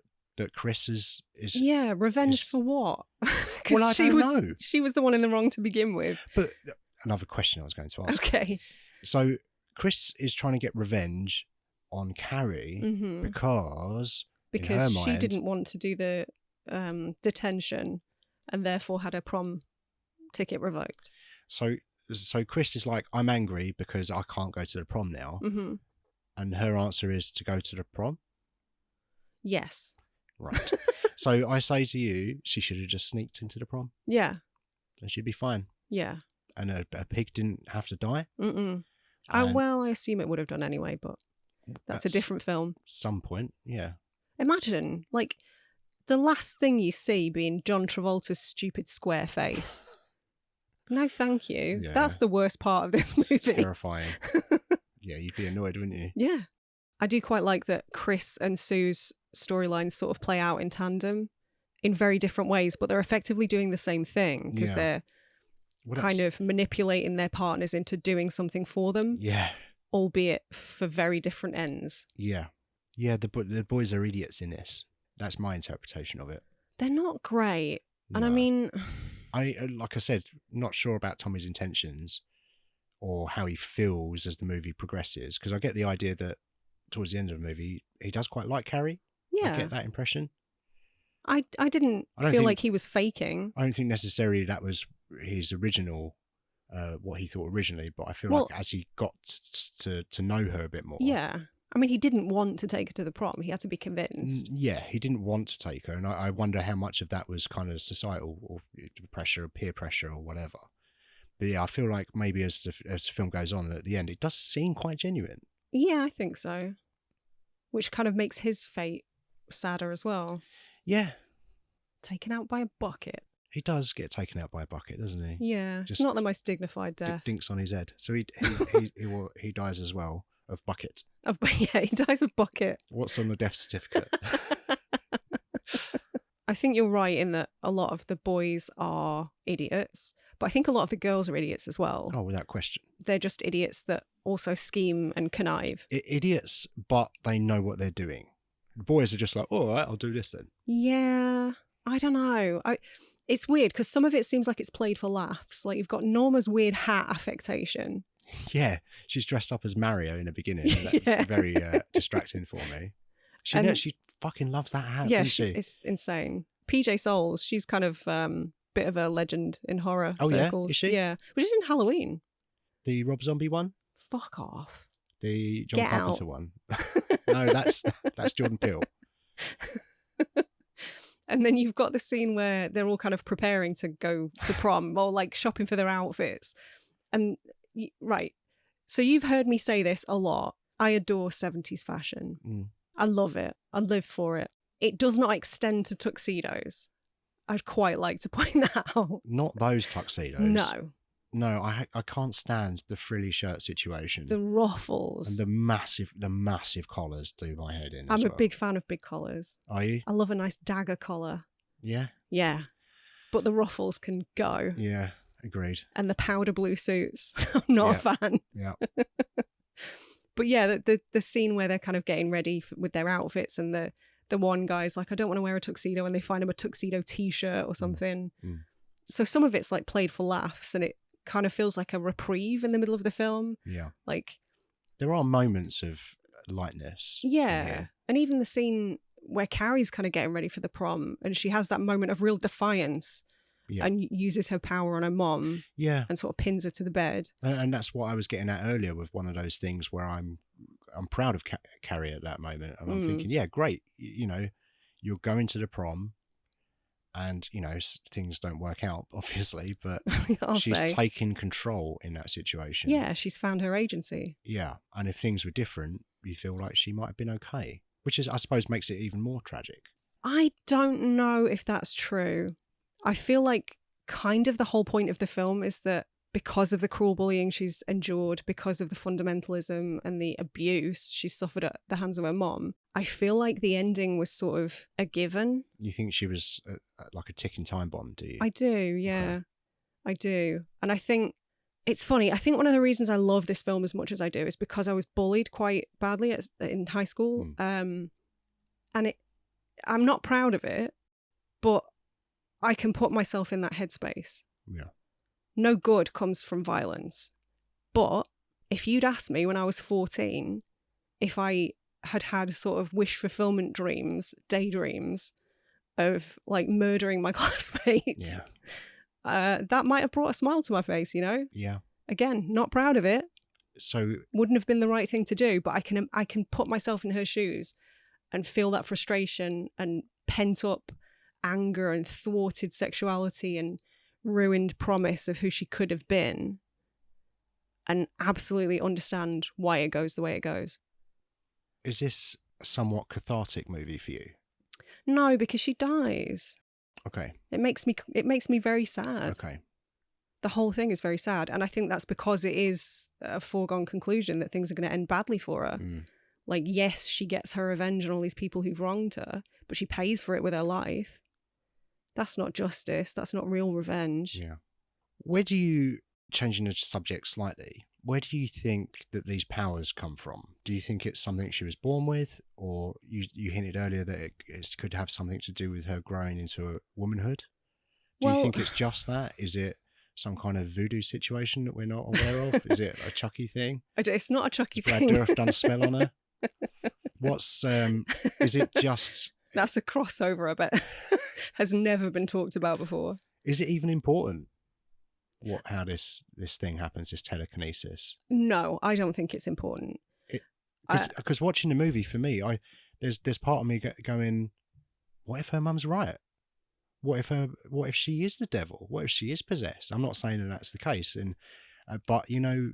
Chris is. Yeah, revenge for what? Well, I don't know. She was the one in the wrong to begin with. But another question I was going to ask. Okay. So Chris is trying to get revenge on Carrie because in her she mind, didn't want to do the detention and therefore had her prom ticket revoked. So Chris is like, I'm angry because I can't go to the prom now. And her answer is to go to the prom? Yes. Right. So I say to you, she should have just sneaked into the prom. Yeah. And she'd be fine. Yeah. And a pig didn't have to die. Well, I assume it would have done anyway, but that's a different film. Some point, yeah. Imagine, like, the last thing you see being John Travolta's stupid square face. No, thank you. Yeah. That's the worst part of this movie. Terrifying. Yeah, you'd be annoyed, wouldn't you? Yeah. I do quite like that Chris and Sue's storylines sort of play out in tandem in very different ways, but they're effectively doing the same thing because they're kind of manipulating their partners into doing something for them. Yeah. Albeit for very different ends. Yeah. Yeah, the boys are idiots in this. That's my interpretation of it. They're not great. No. And I mean... like I said, not sure about Tommy's intentions or how he feels as the movie progresses, because I get the idea that towards the end of the movie, he does quite like Carrie. Yeah. I get that impression. I didn't feel like he was faking. I don't think necessarily that was his original, what he thought originally, but I feel like as he got to know her a bit more. Yeah. I mean, he didn't want to take her to the prom. He had to be convinced. Yeah, he didn't want to take her. And I wonder how much of that was kind of societal or pressure, or peer pressure or whatever. But yeah, I feel like maybe as the film goes on at the end, it does seem quite genuine. Yeah, I think so. Which kind of makes his fate sadder as well. Yeah. Taken out by a bucket. He does get taken out by a bucket, doesn't he? Yeah, it's not the most dignified death. Dinks on his head. So he dies as well of bucket. Yeah, he dies of bucket. What's on the death certificate? I think you're right in that a lot of the boys are idiots, but I think a lot of the girls are idiots as well. Oh, without question. They're just idiots that also scheme and connive. Idiots, but they know what they're doing. The boys are just like, all right, I'll do this then. Yeah, I don't know. It's weird because some of it seems like it's played for laughs. Like you've got Norma's weird hat affectation. Yeah, she's dressed up as Mario in the beginning. And that's very distracting for me. She fucking loves that hat, doesn't she? It's insane. PJ Souls, she's kind of bit of a legend in horror circles. Yeah? Is she? Yeah, which is in Halloween. The Rob Zombie one? Fuck off. The John Carpenter one? No, that's Jordan Peele. And then you've got the scene where they're all kind of preparing to go to prom or like shopping for their outfits. And right. So you've heard me say this a lot. I adore 70s fashion. I love it. I live for it. It does not extend to tuxedos. I'd quite like to point that out. Not those tuxedos. No. No, I can't stand the frilly shirt situation. The ruffles. And the massive collars do my head in as I'm well. a big fan of big collars. Are you? I love a nice dagger collar. Yeah? Yeah. But the ruffles can go. Yeah, agreed. And the powder blue suits. I'm not a fan. Yeah. But yeah, the scene where they're kind of getting ready with their outfits and the one guy's like, I don't want to wear a tuxedo, and they find him a tuxedo t-shirt or something. So some of it's like played for laughs, and it kind of feels like a reprieve in the middle of the film. Yeah. Like, there are moments of lightness. Yeah. And even the scene where Carrie's kind of getting ready for the prom and she has that moment of real defiance and uses her power on her mom and sort of pins her to the bed. And that's what I was getting at earlier with one of those things where I'm proud of Carrie at that moment. And I'm thinking, yeah, great. You know, you're going to the prom and, you know, things don't work out, obviously, but she's taking control in that situation. Yeah, she's found her agency. Yeah. And if things were different, you feel like she might have been okay, which is, I suppose, makes it even more tragic. I don't know if that's true. I feel like kind of the whole point of the film is that because of the cruel bullying she's endured, because of the fundamentalism and the abuse she's suffered at the hands of her mom, I feel like the ending was sort of a given. You think she was like a ticking time bomb, do you? I do, yeah. Okay. I do. And I think it's funny. I think one of the reasons I love this film as much as I do is because I was bullied quite badly in high school. And I'm not proud of it, but I can put myself in that headspace. Yeah. No good comes from violence. But if you'd asked me when I was 14 if I had sort of wish fulfillment dreams, daydreams of like murdering my classmates, that might have brought a smile to my face, you know? Yeah. Again, not proud of it. So wouldn't have been the right thing to do, but I can put myself in her shoes and feel that frustration and pent up anger and thwarted sexuality and ruined promise of who she could have been, and absolutely understand why it goes the way it goes. Is this a somewhat cathartic movie for you? No, because she dies. Okay. It makes me very sad. Okay. The whole thing is very sad, and I think that's because it is a foregone conclusion that things are going to end badly for her. Like, yes, she gets her revenge on all these people who've wronged her, but she pays for it with her life. That's not justice. That's not real revenge. Yeah. Where do you, changing the subject slightly, where do you think that these powers come from? Do you think it's something she was born with, or you hinted earlier that it could have something to do with her growing into a womanhood? Do you think it's just that? Is it some kind of voodoo situation that we're not aware of? Is it a Chucky thing? It's not a Chucky thing. Brad Dourif done a spell on her? What's, is it just... That's a crossover, I bet. Has never been talked about before. Is it even important how this thing happens, this telekinesis? No, I don't think it's important. Because watching the movie, for me, there's part of me going, what if her mum's right? What if she is the devil? What if she is possessed? I'm not saying that that's the case, but you know,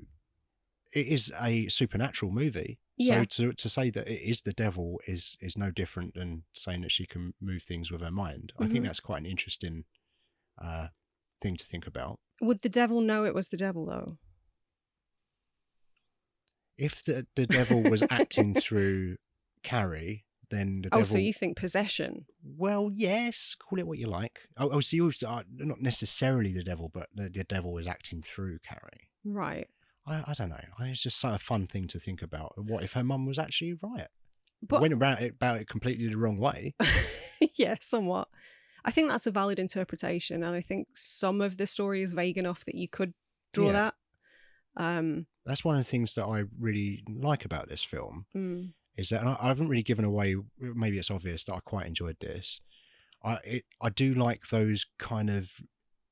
it is a supernatural movie. So to say that it is the devil is no different than saying that she can move things with her mind. I think that's quite an interesting thing to think about. Would the devil know it was the devil, though? If the devil was acting through Carrie, then the devil... so you think possession? Well, yes, call it what you like. So you not necessarily the devil, but the devil was acting through Carrie. Right. I don't know. It's just a fun thing to think about. What if her mum was actually right? But went about it completely the wrong way. Yeah, somewhat. I think that's a valid interpretation, and I think some of the story is vague enough that you could draw that. That's one of the things that I really like about this film, is that, and I haven't really given away, maybe it's obvious that I quite enjoyed this. I do like those kind of,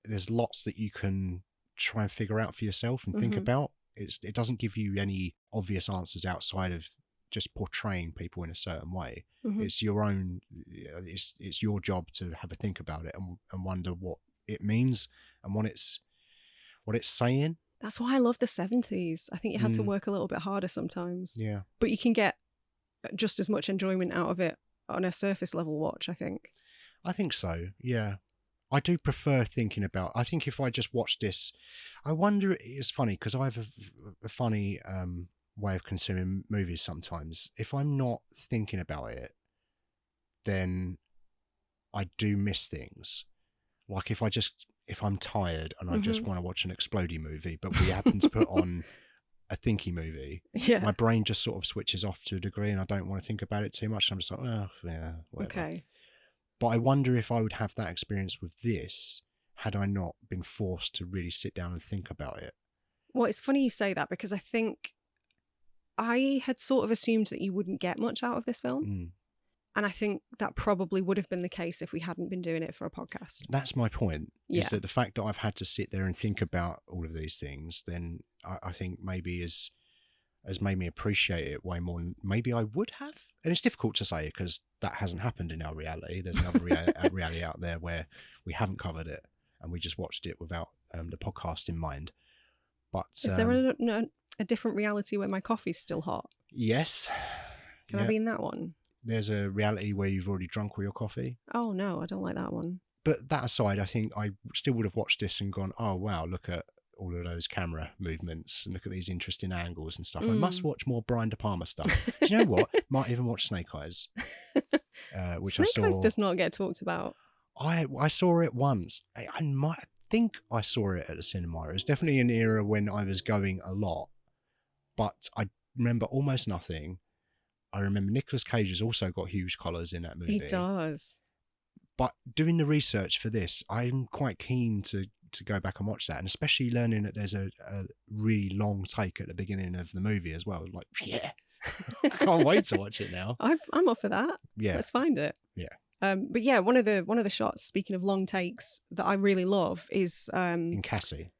there's lots that you can try and figure out for yourself and think about. It doesn't give you any obvious answers outside of just portraying people in a certain way. It's your own, it's your job to have a think about it and wonder what it means and what it's saying. That's why I love the 70s. I think you had to work a little bit harder sometimes. Yeah. But you can get just as much enjoyment out of it on a surface level watch, I think. I think so, yeah. I do prefer thinking about. I think if I just watch this, I wonder. It's funny because I have a funny way of consuming movies sometimes. If I'm not thinking about it, then I do miss things. Like if I'm tired and I just want to watch an explodey movie, but we happen to put on a thinky movie, my brain just sort of switches off to a degree, and I don't want to think about it too much. I'm just like, oh yeah, whatever. Okay. But I wonder if I would have that experience with this had I not been forced to really sit down and think about it. Well, it's funny you say that because I think I had sort of assumed that you wouldn't get much out of this film. And I think that probably would have been the case if we hadn't been doing it for a podcast. That's my point, is that the fact that I've had to sit there and think about all of these things, then I think maybe has made me appreciate it way more than maybe I would have. And it's difficult to say because that hasn't happened in our reality. There's another reality out there where we haven't covered it and we just watched it without the podcast in mind. But is there a different reality where my coffee's still hot? Yes. Can I be in that one? There's a reality where you've already drunk all your coffee. Oh, no, I don't like that one. But that aside, I think I still would have watched this and gone, oh, wow, look at all of those camera movements and look at these interesting angles and stuff. I must watch more Brian De Palma stuff. Do you know what? Might even watch Snake Eyes. Which Snake Eyes does not get talked about. I saw it once. I think I saw it at the cinema. It was definitely an era when I was going a lot. But I remember almost nothing. I remember Nic Cage has also got huge collars in that movie. He does. But doing the research for this, I'm quite keen to go back and watch that, and especially learning that there's a really long take at the beginning of the movie as well. Like, yeah, I can't wait to watch it now. I'm up for that. Yeah, let's find it. Yeah. But yeah, one of the shots, speaking of long takes, that I really love is in Cassie.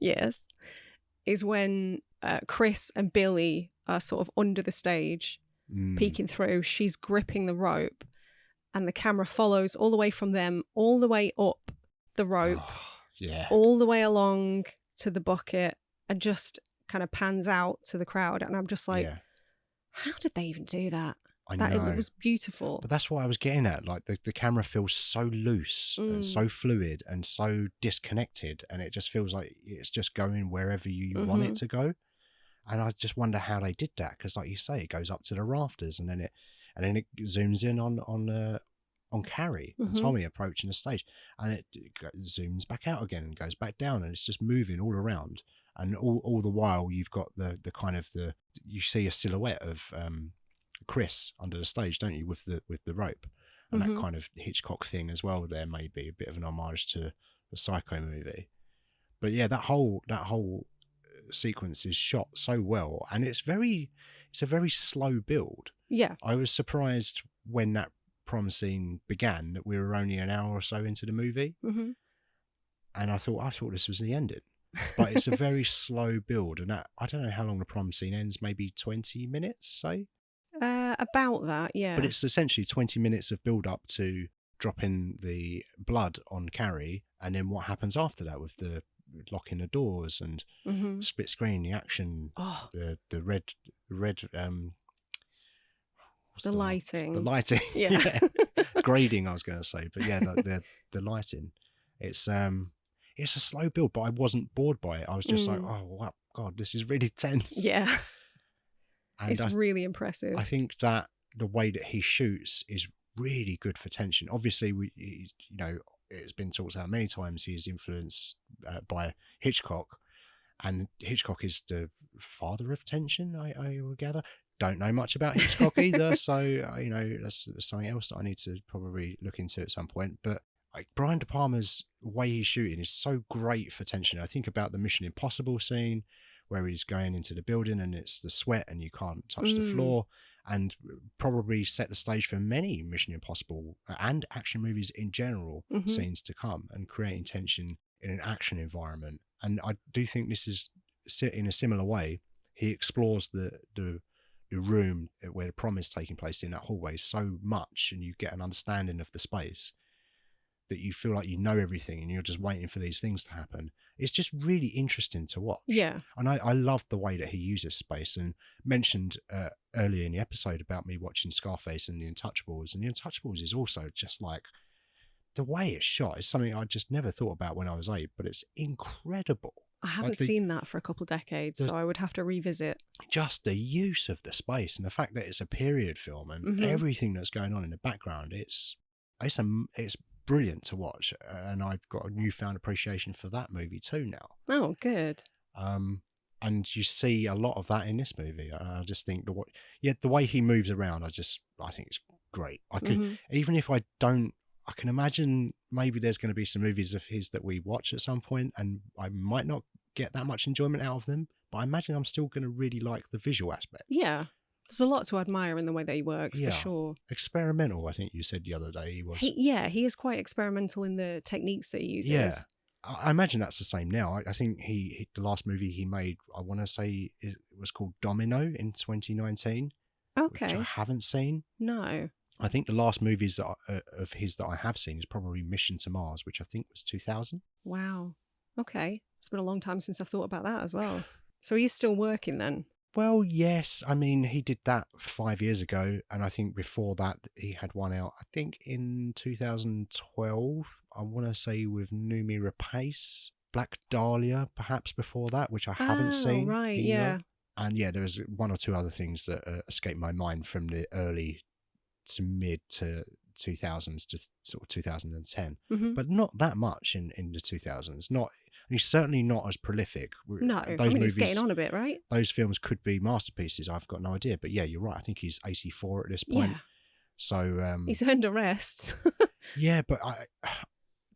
Yes, is when Chris and Billy are sort of under the stage, peeking through. She's gripping the rope, and the camera follows all the way from them, all the way up the rope, all the way along to the bucket, and just kind of pans out to the crowd. And I'm just like, how did they even do that? I know. It was beautiful. But that's what I was getting at. Like the camera feels so loose and so fluid and so disconnected, and it just feels like it's just going wherever you want it to go. And I just wonder how they did that, because, like you say, it goes up to the rafters, and then it zooms in on Carrie and Tommy approaching the stage, and it zooms back out again and goes back down, and it's just moving all around. And all the while, you've got the kind of you see a silhouette of Chris under the stage, don't you, with the rope, and that kind of Hitchcock thing as well. There may be a bit of an homage to the Psycho movie, but yeah, that whole sequence is shot so well, and it's a very slow build. Yeah, I was surprised when that prom scene began that we were only an hour or so into the movie, and I thought this was the ending. But it's a very slow build, and I don't know how long the prom scene ends, maybe 20 minutes, say? About that, yeah. But it's essentially 20 minutes of build up to dropping the blood on Carrie, and then what happens after that with the locking the doors and split screen, the action, the red the lighting. The lighting. Yeah. Grading, I was going to say, but yeah, the lighting. It's a slow build, but I wasn't bored by it. I was just like, oh wow, God, this is really tense. Yeah. And it's really impressive. I think that the way that he shoots is really good for tension. Obviously, it's been talked about many times. He is influenced by Hitchcock, and Hitchcock is the father of tension, I would gather. Don't know much about Hitchcock either, so that's something else that I need to probably look into at some point. But like Brian De Palma's way he's shooting is so great for tension. I think about the Mission Impossible scene where he's going into the building and it's the sweat and you can't touch the floor, and probably set the stage for many Mission Impossible and action movies in general scenes to come, and creating tension in an action environment. And I do think this is, in a similar way, he explores the room where the prom is taking place in, that hallway, so much, and you get an understanding of the space that you feel like you know everything and you're just waiting for these things to happen. It's just really interesting to watch. Yeah. And I love the way that he uses space, and mentioned earlier in the episode about me watching Scarface and The Untouchables, and The Untouchables is also just like, the way it's shot is something I just never thought about when I was 8, but it's incredible. I haven't seen that for a couple decades, so I would have to revisit. Just the use of the space and the fact that it's a period film and everything that's going on in the background, it's brilliant to watch, and I've got a newfound appreciation for that movie too now. Oh, good. And you see a lot of that in this movie. I just think the way he moves around, I think it's great. I could even if I can imagine maybe there's going to be some movies of his that we watch at some point, and I might not get that much enjoyment out of them, but I imagine I'm still going to really like the visual aspect. Yeah. There's a lot to admire in the way that he works, for sure. Experimental, I think you said the other day he was. He is quite experimental in the techniques that he uses. Yeah. I imagine that's the same now. I think the last movie he made, I want to say it was called Domino in 2019. Okay. Which I haven't seen. No. I think the last movies of his that I have seen is probably Mission to Mars, which I think was 2000. Wow. Okay. It's been a long time since I've thought about that as well. So he's still working then? Well, yes. I mean, he did that 5 years ago, and I think before that he had one out, I think in 2012, I want to say with Noomi Rapace, Black Dahlia, perhaps before that, which I haven't seen. Right, either. yeah. And yeah, there's one or two other things that escaped my mind from the early to mid to 2000s to sort of 2010, but not that much in the 2000s. Not, he's certainly not as prolific. No, he's getting on a bit, right? Those films could be masterpieces. I've got no idea, but yeah, you're right. I think he's 84 at this point. Yeah. So he's earned a rest. Yeah, but I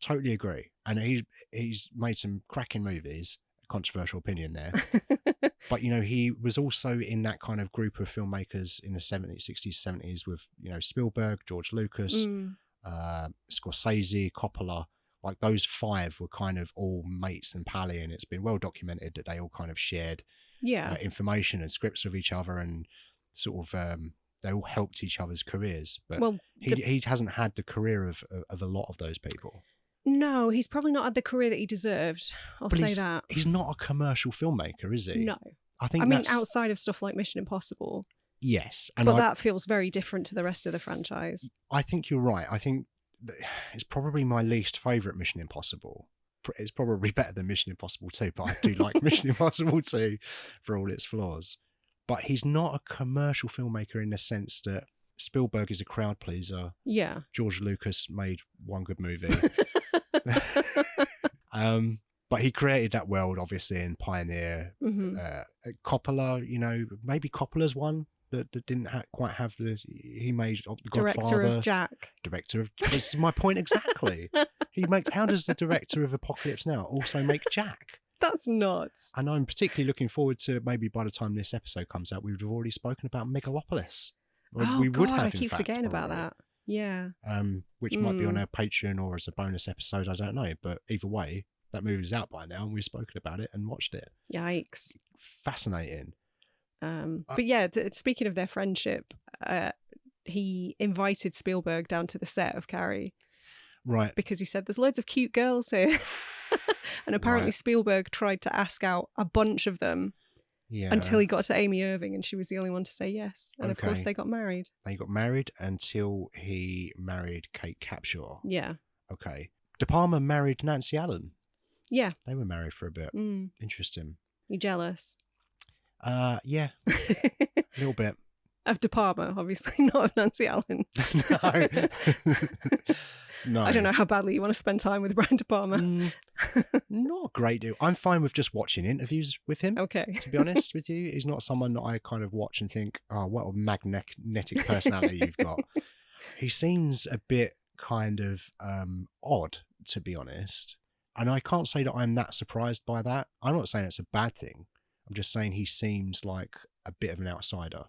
totally agree. And he's made some cracking movies. Controversial opinion there. But, you know, he was also in that kind of group of filmmakers in the 70s, 60s, 70s with, you know, Spielberg, George Lucas, Scorsese, Coppola. Like those five were kind of all mates and pally, and it's been well documented that they all kind of shared information and scripts with each other, and sort of they all helped each other's careers. But he hasn't had the career of a lot of those people. No, he's probably not had the career that he deserved. I'll say that. He's not a commercial filmmaker, is he? No. I mean, outside of stuff like Mission Impossible. Yes. But that feels very different to the rest of the franchise. I think you're right. I think it's probably my least favourite Mission Impossible. It's probably better than Mission Impossible 2, but I do like Mission Impossible 2 for all its flaws. But he's not a commercial filmmaker in the sense that Spielberg is a crowd pleaser. Yeah. George Lucas made one good movie. But he created that world, obviously, and Pioneer. Coppola, you know, maybe Coppola's one that didn't quite have the... He made The Godfather. Director of Jack. Director of... This is my point exactly. How does the director of Apocalypse Now also make Jack? That's nuts. And I'm particularly looking forward to, maybe by the time this episode comes out, we would have already spoken about Megalopolis. I keep forgetting about that. Yeah. Which might be on our Patreon or as a bonus episode, I don't know. But either way, that movie's out by now and we've spoken about it and watched it. Yikes. Fascinating. But yeah, speaking of their friendship, he invited Spielberg down to the set of Carrie. Right. Because he said, there's loads of cute girls here. And apparently Spielberg tried to ask out a bunch of them. Yeah. Until he got to Amy Irving and she was the only one to say yes. And of course they got married. They got married until he married Kate Capshaw. Yeah. Okay. De Palma married Nancy Allen. Yeah. They were married for a bit. Interesting. You jealous? Yeah. A little bit. Of De Palma, obviously, not of Nancy Allen. No. No. I don't know how badly you want to spend time with Brian De Palma. Not a great deal. I'm fine with just watching interviews with him. Okay. To be honest with you, he's not someone that I kind of watch and think, oh, what a magnetic personality you've got. He seems a bit kind of odd, to be honest. And I can't say that I'm that surprised by that. I'm not saying it's a bad thing. I'm just saying he seems like a bit of an outsider.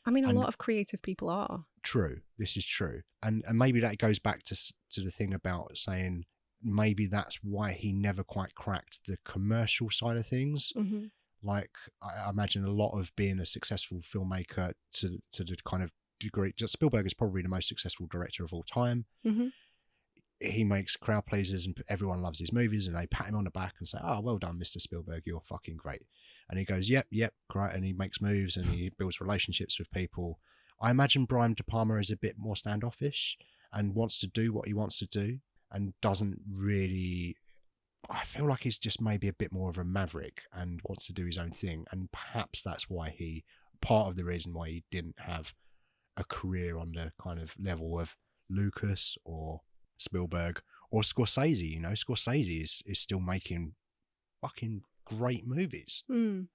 I mean, a lot of creative people are. True. This is true. And maybe that goes back to the thing about saying maybe that's why he never quite cracked the commercial side of things. Mm-hmm. Like, I imagine a lot of being a successful filmmaker to the kind of degree. Just Spielberg is probably the most successful director of all time. Mm-hmm. he makes crowd pleasers and everyone loves his movies and they pat him on the back and say, "Oh, well done, Mr. Spielberg, you're fucking great." And he goes, yep, great. And he makes moves and he builds relationships with people. I imagine Brian De Palma is a bit more standoffish and wants to do what he wants to do and doesn't really... I feel like he's just maybe a bit more of a maverick and wants to do his own thing. And perhaps that's why part of the reason why he didn't have a career on the kind of level of Lucas or Spielberg or Scorsese. Scorsese is still making fucking great movies.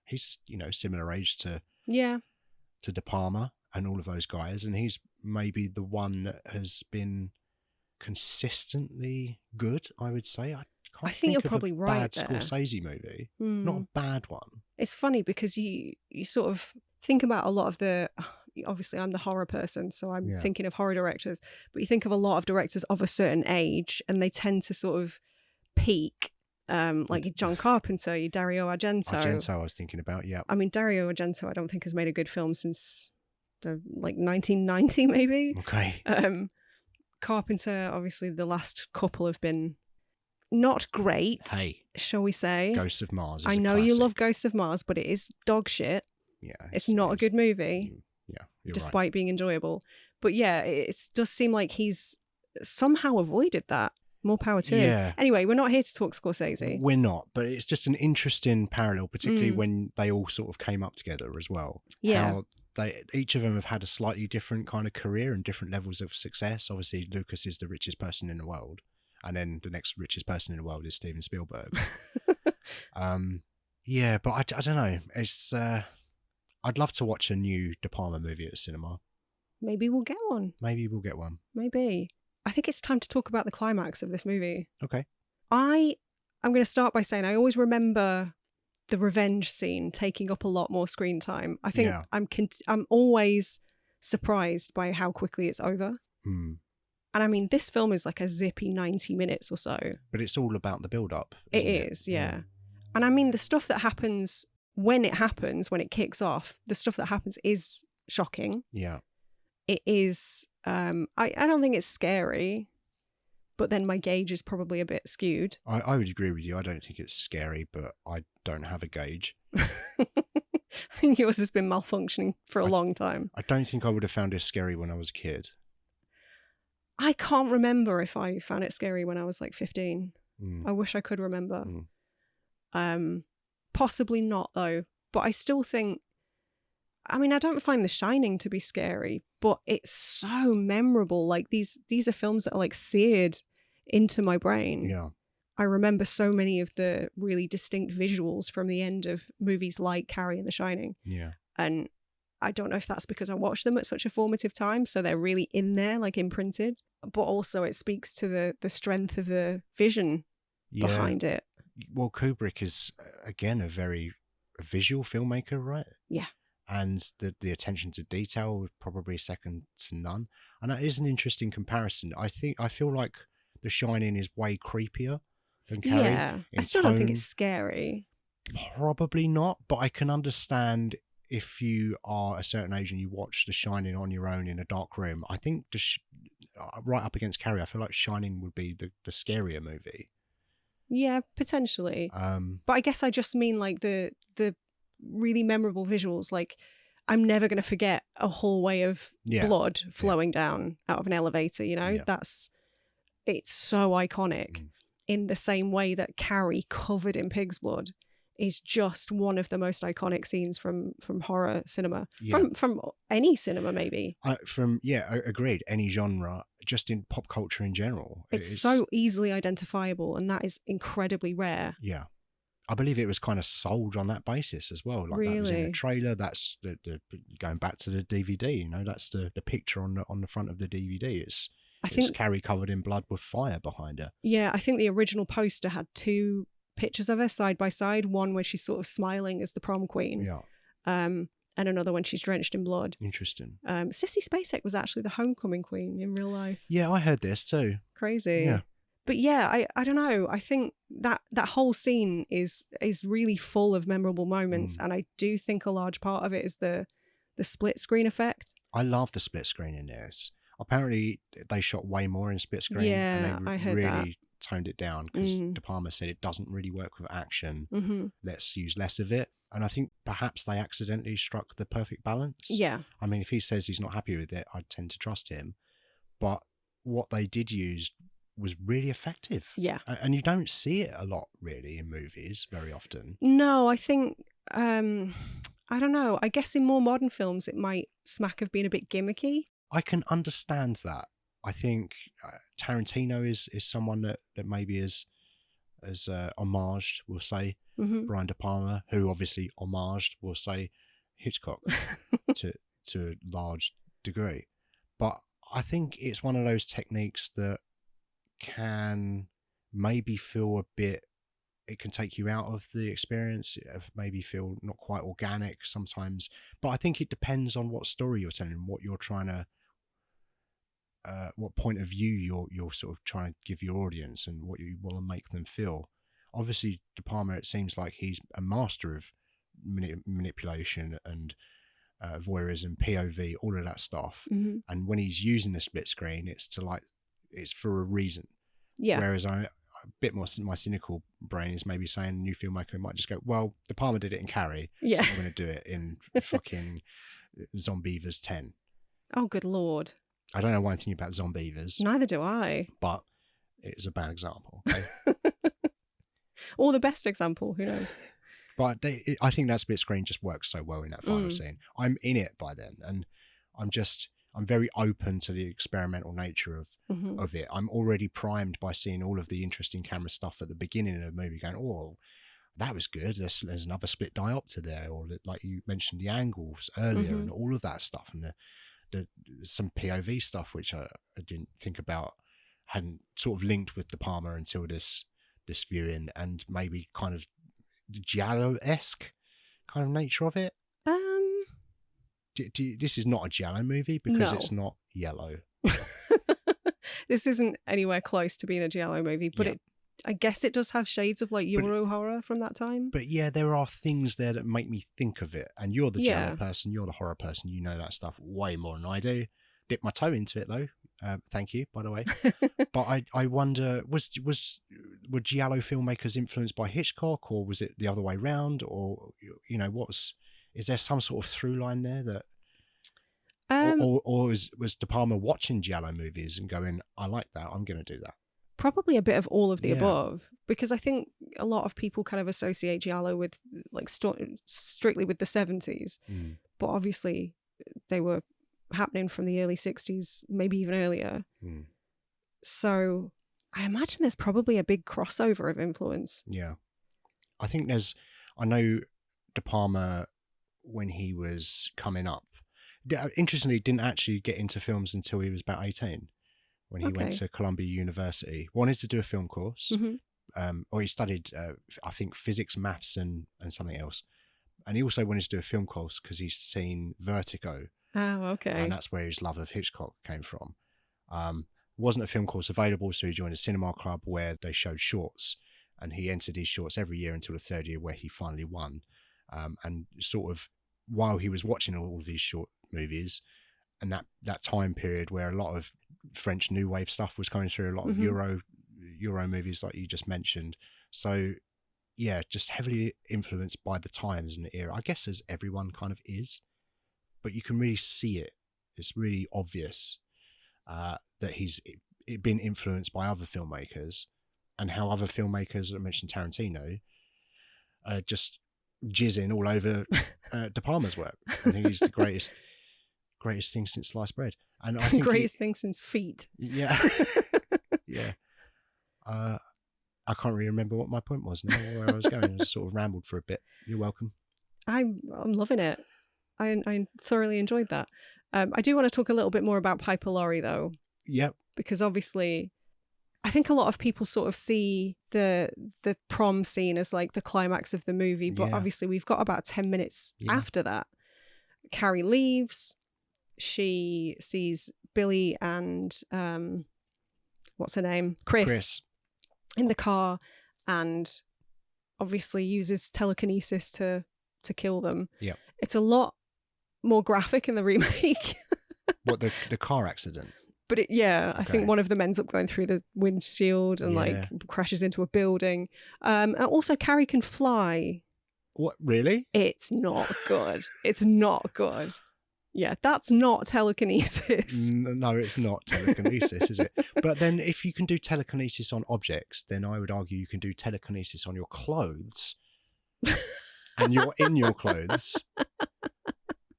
He's similar age to De Palma and all of those guys, and he's maybe the one that has been consistently good, I would say. I think you're of probably a right bad there. Scorsese movie. Not a bad one. It's funny because you sort of think about a lot of the... Obviously, I'm the horror person, so I'm thinking of horror directors. But you think of a lot of directors of a certain age, and they tend to sort of peak. Like John Carpenter, Dario Argento. I was thinking about, yeah. I mean, Dario Argento, I don't think has made a good film since 1990, maybe. Okay. Carpenter, obviously, the last couple have been not great. Hey, shall we say? Ghosts of Mars. I know you love Ghosts of Mars, but it is dog shit. Yeah, it's not a good movie. Yeah, despite being enjoyable. But yeah, it does seem like he's somehow avoided that. More power to him. Anyway, we're not here to talk Scorsese. We're not, but it's just an interesting parallel, particularly when they all sort of came up together as well. Yeah. How each of them have had a slightly different kind of career and different levels of success. Obviously, Lucas is the richest person in the world, and then the next richest person in the world is Steven Spielberg. Yeah, but I don't know. It's I'd love to watch a new De Palma movie at the cinema. Maybe we'll get one. Maybe. I think it's time to talk about the climax of this movie. Okay. I'm going to start by saying I always remember the revenge scene taking up a lot more screen time. I think I'm always surprised by how quickly it's over. And I mean, this film is like a zippy 90 minutes or so. But it's all about the build-up. It is, yeah. And I mean, the stuff that happens, when it kicks off, the stuff that happens is shocking. Yeah. It is... I don't think it's scary, but then my gauge is probably a bit skewed. I would agree with you. I don't think it's scary, but I don't have a gauge. I think yours has been malfunctioning for a long time. I don't think I would have found it scary when I was a kid. I can't remember if I found it scary when I was like 15. I wish I could remember. Possibly not though, but I still think... I mean, I don't find The Shining to be scary, but it's so memorable. Like these are films that are like seared into my brain. Yeah. I remember so many of the really distinct visuals from the end of movies like Carrie and The Shining. Yeah. And I don't know if that's because I watched them at such a formative time, so they're really in there, like imprinted. But also it speaks to the strength of the vision behind it. Well, Kubrick is, again, a very visual filmmaker, right? Yeah. And the attention to detail was probably second to none. And that is an interesting comparison. I feel like The Shining is way creepier than Carrie. Yeah, I still don't think it's scary. Probably not, but I can understand if you are a certain age and you watch The Shining on your own in a dark room. I think right up against Carrie, I feel like Shining would be the scarier movie. Yeah, potentially. But I guess I just mean like the really memorable visuals. Like I'm never going to forget a hallway of blood flowing down out of an elevator, it's so iconic in the same way that Carrie covered in pig's blood is just one of the most iconic scenes from horror cinema, from any cinema maybe. Agreed, any genre, just in pop culture in general. It's so easily identifiable, and that is incredibly rare. Yeah. I believe it was kind of sold on that basis as well. Like that was in the trailer. That's the going back to the DVD. That's the picture on the front of the DVD. It's Carrie covered in blood with fire behind her. Yeah, I think the original poster had two pictures of her side by side. One where she's sort of smiling as the prom queen. Yeah. And another when she's drenched in blood. Interesting. Sissy Spacek was actually the homecoming queen in real life. Yeah, I heard this too. Crazy. Yeah. But yeah, I don't know. I think that whole scene is really full of memorable moments, and I do think a large part of it is the split screen effect. I love the split screen in this. Apparently, they shot way more in split screen, and Yeah, they I heard really toned it down because Mm. De Palma said it doesn't really work with action. Mm-hmm. Let's use less of it. And I think perhaps they accidentally struck the perfect balance. Yeah. I mean, if he says he's not happy with it, I tend to trust him. But what they did use was really effective. Yeah. And you don't see it a lot, really, in movies very often. No, I think, I don't know. I guess in more modern films, it might smack of being a bit gimmicky. I can understand that. I think Tarantino is someone that maybe is homaged, we'll say, Mm-hmm. Brian De Palma, who obviously homaged, we'll say, Hitchcock to a large degree. But I think it's one of those techniques that can maybe feel a bit, it can take you out of the experience, maybe feel not quite organic sometimes. But I think it depends on what story you're telling, what you're trying to, what point of view you're sort of trying to give your audience and what you want to make them feel. Obviously, De Palma, it seems like he's a master of manipulation and voyeurism, POV, all of that stuff. Mm-hmm. And when he's using the split screen, it's for a reason. Yeah. Whereas a bit more, my cynical brain is maybe saying a new filmmaker might just go, well, De Palma did it in Carrie, Yeah. so I'm going to do it in fucking Zombievers 10. Oh, good Lord. I don't know one thing about Zombievers, Neither do I. but it's a bad example. Okay? Or the best example, who knows? But I think that split screen just works so well in that final scene. I'm in it by then, and I'm very open to the experimental nature of it. I'm already primed by seeing all of the interesting camera stuff at the beginning of the movie, going, oh, that was good. There's another split diopter there, or like you mentioned the angles earlier, and all of that stuff, and some POV stuff which I didn't think about, hadn't sort of linked with De Palma until this viewing, and maybe kind of the Giallo-esque kind of nature of it. This is not a Giallo movie because No. it's not yellow. This isn't anywhere close to being a Giallo movie, but I guess it does have shades of like Euro horror from that time. But yeah, there are things there that make me think of it. And you're the Giallo person, you're the horror person, you know that stuff way more than I do. Dip my toe into it though. Thank you, by the way. But I wonder, were Giallo filmmakers influenced by Hitchcock, or was it the other way round? Or, you know, is there some sort of through line there that, or was De Palma watching Giallo movies and going, I like that, I'm going to do that? Probably a bit of all of the above, because I think a lot of people kind of associate Giallo with like strictly with the 70s, but obviously they were happening from the early 60s, maybe even earlier. So I imagine there's probably a big crossover of influence. Yeah. I think I know De Palma, when he was coming up, interestingly, didn't actually get into films until he was about 18. When he went to Columbia University, wanted to do a film course, or he studied, I think, physics, maths, and something else. And he also wanted to do a film course because he's seen Vertigo. Oh, okay. And that's where his love of Hitchcock came from. Wasn't a film course available, so he joined a cinema club where they showed shorts. And he entered his shorts every year until the third year where he finally won. And sort of, while he was watching all of these short movies, and that time period where a lot of French New Wave stuff was coming through, a lot of Euro movies like you just mentioned. So yeah, just heavily influenced by the times and the era, I guess, as everyone kind of is. But you can really see it. It's really obvious that he's been influenced by other filmmakers, and how other filmmakers, I mentioned Tarantino, just jizzing all over De Palma's work. I think he's the greatest thing since sliced bread. And I think greatest thing since feet. Yeah. Yeah. I can't really remember what my point was now, where I was going. I just sort of rambled for a bit. You're welcome. I'm loving it. I thoroughly enjoyed that. I do want to talk a little bit more about Piper Laurie though. Yep. Because obviously I think a lot of people sort of see the prom scene as like the climax of the movie, but obviously we've got about 10 minutes after that. Carrie leaves. She sees Billy and what's her name? Chris in the car, and obviously uses telekinesis to kill them. Yeah. It's a lot more graphic in the remake. What, the car accident? But I think Okay. one of them ends up going through the windshield and like crashes into a building. And also Carrie can fly. What, really? It's not good. It's not good. Yeah, that's not telekinesis. No, it's not telekinesis, is it? But then if you can do telekinesis on objects, then I would argue you can do telekinesis on your clothes. And you're in your clothes.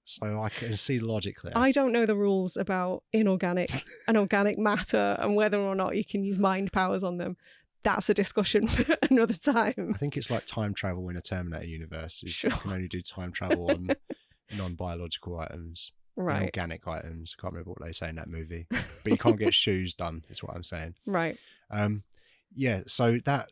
So I can see logic there. I don't know the rules about inorganic and organic matter and whether or not you can use mind powers on them. That's a discussion for another time. I think it's like time travel in a Terminator universe. Sure. You can only do time travel on non-biological items, Right. inorganic items. I can't remember what they say in that movie. But you can't get shoes done, is what I'm saying. Right. So that,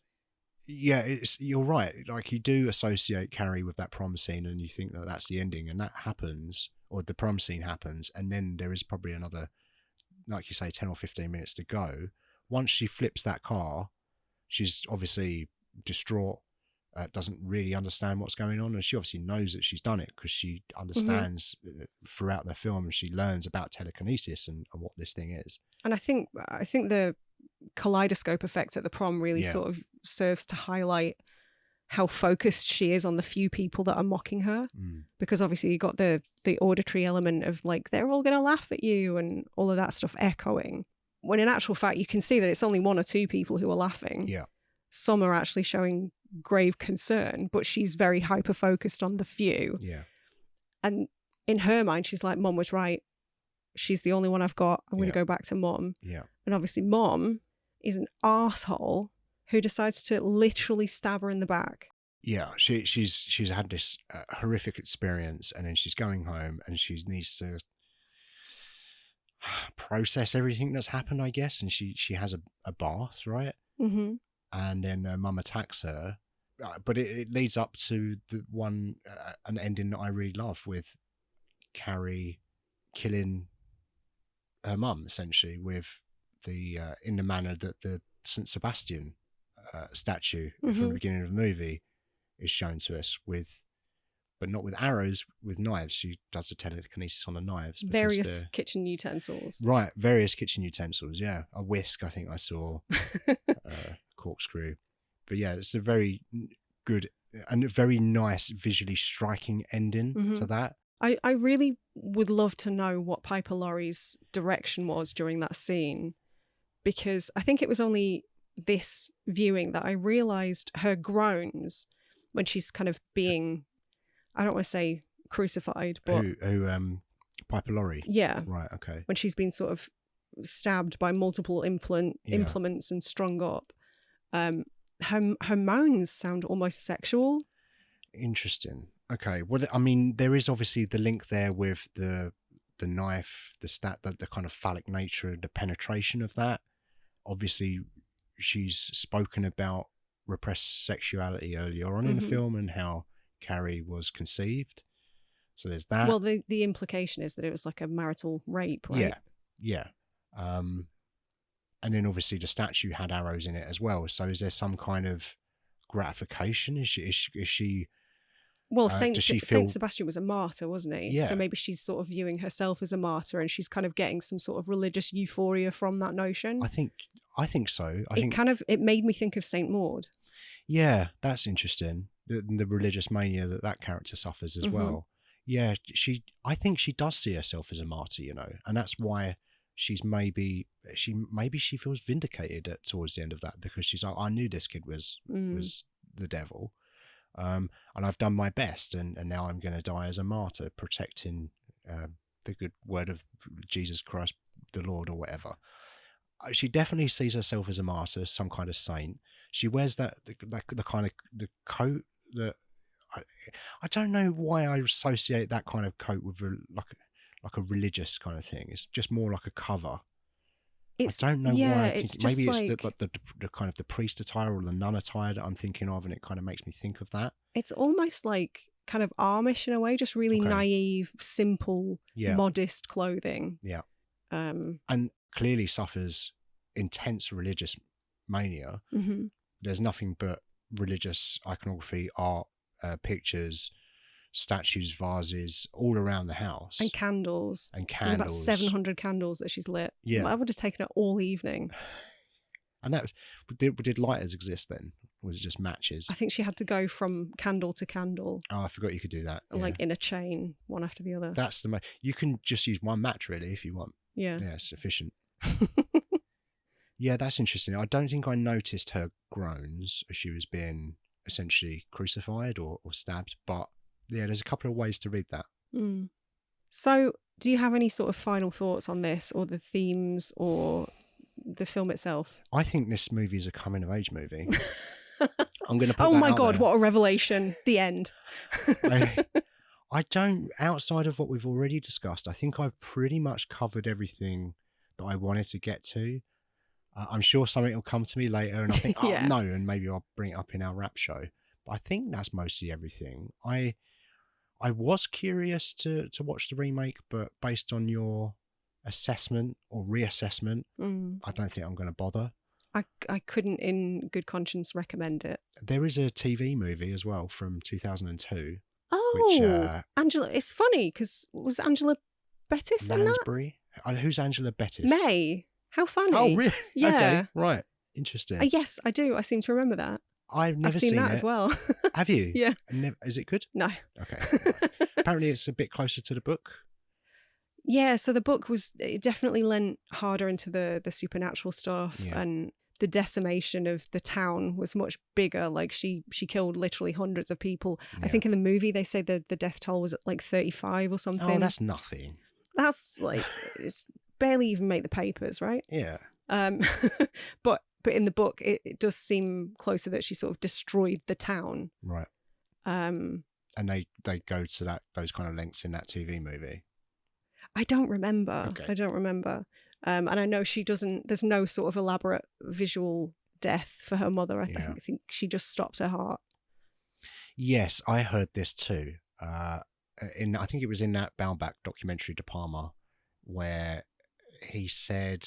you're right. Like, you do associate Carrie with that prom scene and you think that that's the ending, and that happens, or the prom scene happens, and then there is probably another, like you say, 10 or 15 minutes to go. Once she flips that car, she's obviously distraught, doesn't really understand what's going on, and she obviously knows that she's done it because she understands throughout the film, and she learns about telekinesis and what this thing is. And I think the kaleidoscope effect at the prom really sort of serves to highlight how focused she is on the few people that are mocking her, because obviously you got the auditory element of like, they're all going to laugh at you and all of that stuff echoing, when in actual fact you can see that it's only one or two people who are laughing. Some are actually showing grave concern, but she's very hyper focused on the few. And in her mind she's like, Mom was right, she's the only one I've got, I'm going to go back to Mom. And obviously Mom is an arsehole who decides to literally stab her in the back. She's had this horrific experience, and then she's going home and she needs to process everything that's happened, I guess, and she has a bath, right? And then her mum attacks her, but it leads up to the one an ending that I really love, with Carrie killing her mum essentially with the in the manner that the St. Sebastian statue from the beginning of the movie is shown to us, but not with arrows, with knives. She does the telekinesis on the knives. Various kitchen utensils. Right, various kitchen utensils, a whisk, I think I saw, corkscrew. But it's a very good and a very nice, visually striking ending to that. I really would love to know what Piper Laurie's direction was during that scene, because I think it was only this viewing that I realised her groans when she's kind of being, I don't want to say crucified, but... Who Piper Laurie? Yeah. Right, okay. When she's been sort of stabbed by multiple implements and strung up. Her moans sound almost sexual. Interesting. Okay. Well, I mean, there is obviously the link there with the knife, the kind of phallic nature, the penetration of that. Obviously, she's spoken about repressed sexuality earlier on in the film and how Carrie was conceived. So there's that. Well, the implication is that it was like a marital rape, right? Yeah. And then obviously the statue had arrows in it as well. So is there some kind of gratification? Is she well, Saint Sebastian was a martyr, wasn't he? Yeah. So maybe she's sort of viewing herself as a martyr, and she's kind of getting some sort of religious euphoria from that notion. I think so. It made me think of Saint Maud. Yeah, that's interesting. The religious mania that character suffers as well. Yeah, I think she does see herself as a martyr, and that's why she feels vindicated towards the end of that, because she's like, I knew this kid was the devil, and I've done my best, and now I'm going to die as a martyr, protecting the good word of Jesus Christ, the Lord, or whatever. She definitely sees herself as a martyr, some kind of saint. She wears the kind of the coat that I don't know why I associate that kind of coat with like a religious kind of thing. It's just more like a cover. I don't know why. Maybe it's the kind of the priest attire or the nun attire that I'm thinking of, and it kind of makes me think of that. It's almost like kind of Amish in a way, just really naive, simple, modest clothing. Yeah. And clearly suffers intense religious mania. There's nothing but religious iconography, art, pictures, statues, vases all around the house. And candles. And There's about 700 candles that she's lit. Yeah. I would have taken it all evening. And that was, did lighters exist then? Or was it just matches? I think she had to go from candle to candle. Oh, I forgot you could do that. Like in a chain, one after the other. That's you can just use one match really if you want. Yeah. Yeah, it's sufficient. Yeah, that's interesting. I don't think I noticed her groans as she was being essentially crucified or stabbed, but yeah, there's a couple of ways to read that. Mm. So, do you have any sort of final thoughts on this, or the themes, or the film itself? I think this movie is a coming-of-age movie. I'm going to put oh that my out God, there. What a revelation. The end. I don't, outside of what we've already discussed, I think I've pretty much covered everything that I wanted to get to. I'm sure something will come to me later and I think, oh Yeah. no, and maybe I'll bring it up in our wrap show. But I think that's mostly everything. I was curious to watch the remake, but based on your assessment or reassessment, I don't think I'm going to bother. I couldn't in good conscience recommend it. There is a TV movie as well from 2002. Oh, which, Angela, it's funny because was Angela Bettis in that? Lansbury? Who's Angela Bettis? May. How funny. Oh, really? Yeah. Okay, right. Interesting. Yes, I do. I seem to remember that. I've never seen that it. as well. Have you? Yeah. Is it good? No. Okay. Right. Apparently it's a bit closer to the book. Yeah, so the book it definitely lent harder into the supernatural stuff, and the decimation of the town was much bigger. Like she killed literally hundreds of people. Yeah. I think in the movie they say the death toll was at like 35 or something. Oh, that's nothing. That's like it's barely even make the papers, right? Yeah. But in the book it does seem closer that she sort of destroyed the town. Right. And they go to those kind of lengths in that TV movie. I don't remember. Okay. I don't remember. And I know she doesn't, there's no sort of elaborate visual death for her mother. I think she just stops her heart. Yes, I heard this too. I think it was in that Baumbach documentary, De Palma, where he said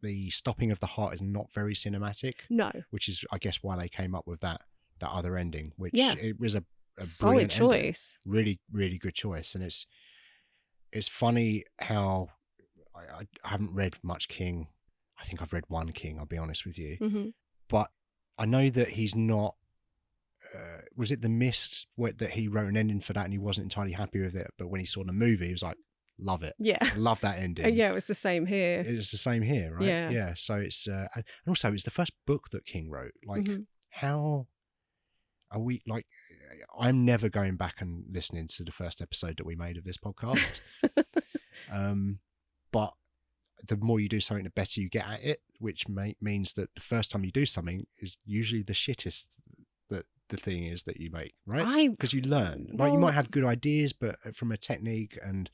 the stopping of the heart is not very cinematic. No. Which is, I guess, why they came up with that other ending, which it was a solid choice. Ending. Really, really good choice. And it's funny how I haven't read much King. I think I've read one King, I'll be honest with you. Mm-hmm. But I know that he's not... was it The Mist that he wrote an ending for that and he wasn't entirely happy with it? But when he saw the movie, he was like, love it. Yeah. I love that ending. Yeah, it was the same here. It's the same here, right? Yeah. Yeah. So it's... and also, it's the first book that King wrote. Like, how... Are we like? I'm never going back and listening to the first episode that we made of this podcast. But the more you do something, the better you get at it, which means that the first time you do something is usually the shittest that the thing is that you make, right? Because you learn. Like you might have good ideas, but from a technique and.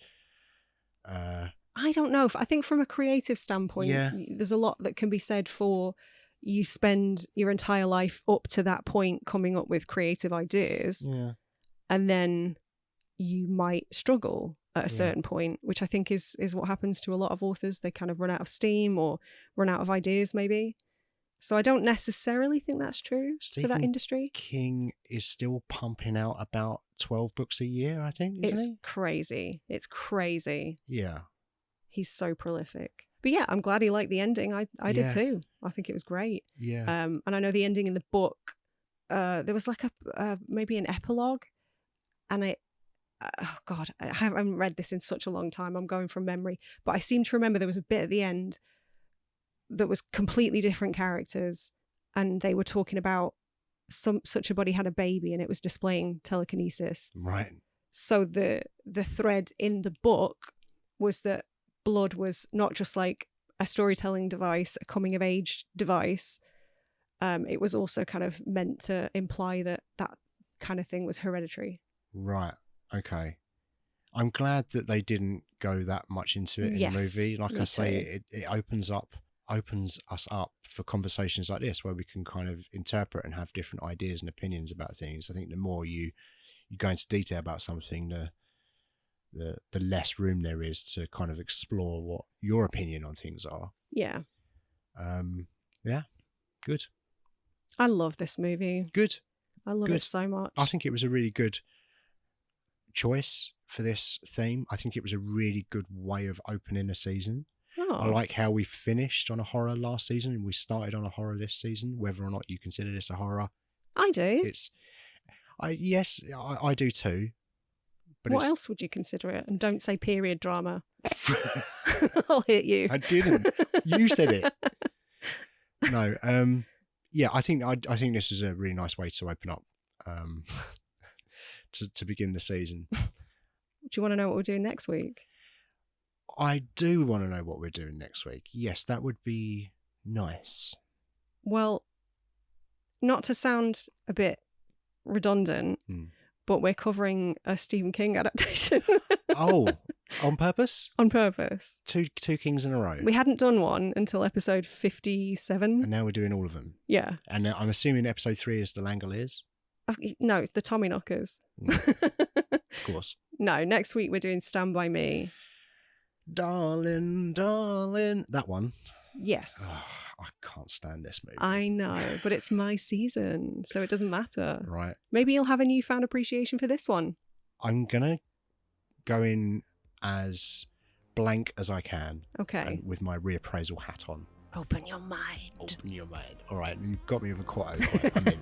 I don't know. I think from a creative standpoint, there's a lot that can be said for. You spend your entire life up to that point coming up with creative ideas, and then you might struggle at a certain point, which I think is what happens to a lot of authors. They kind of run out of steam or run out of ideas, maybe. So I don't necessarily think that's true for that industry. King is still pumping out about 12 books a year, I think, isn't he? Crazy. It's crazy. Yeah. He's so prolific. But yeah, I'm glad he liked the ending. I did too. I think it was great. Yeah. And I know the ending in the book, there was like maybe an epilogue. And oh God, I haven't read this in such a long time. I'm going from memory. But I seem to remember there was a bit at the end that was completely different characters. And they were talking about such a body had a baby and it was displaying telekinesis. Right. So the thread in the book was that blood was not just like a storytelling device, a coming of age device. It was also kind of meant to imply that kind of thing was hereditary. Right. Okay. I'm glad that they didn't go that much into it in the movie. Like I say, it opens us up for conversations like this where we can kind of interpret and have different ideas and opinions about things. I think the more you go into detail about something, the less room there is to kind of explore what your opinion on things are. Yeah. Yeah. Good. I love this movie. Good. I love it so much. I think it was a really good choice for this theme. I think it was a really good way of opening a season. Oh. I like how we finished on a horror last season and we started on a horror this season, whether or not you consider this a horror. I do. Yes, I do too. But what else would you consider it? And don't say period drama. I'll hit you. I didn't. You said it. No. Yeah, I think this is a really nice way to open up to begin the season. Do you want to know what we're doing next week? I do want to know what we're doing next week. Yes, that would be nice. Well, not to sound a bit redundant, but we're covering a Stephen King adaptation. Oh, on purpose? On purpose. Two Kings in a row. We hadn't done one until episode 57. And now we're doing all of them. Yeah. And I'm assuming episode 3 is the Langoliers? No, the Tommyknockers. Of course. No, next week we're doing Stand By Me. Darling, darling. That one. Yes. Oh, I can't stand this movie. I know, but it's my season, so it doesn't matter. Right. Maybe you'll have a newfound appreciation for this one. I'm going to go in as blank as I can. Okay. And with my reappraisal hat on. Open your mind. Open your mind. All right, you've got me with a quote. I'm in.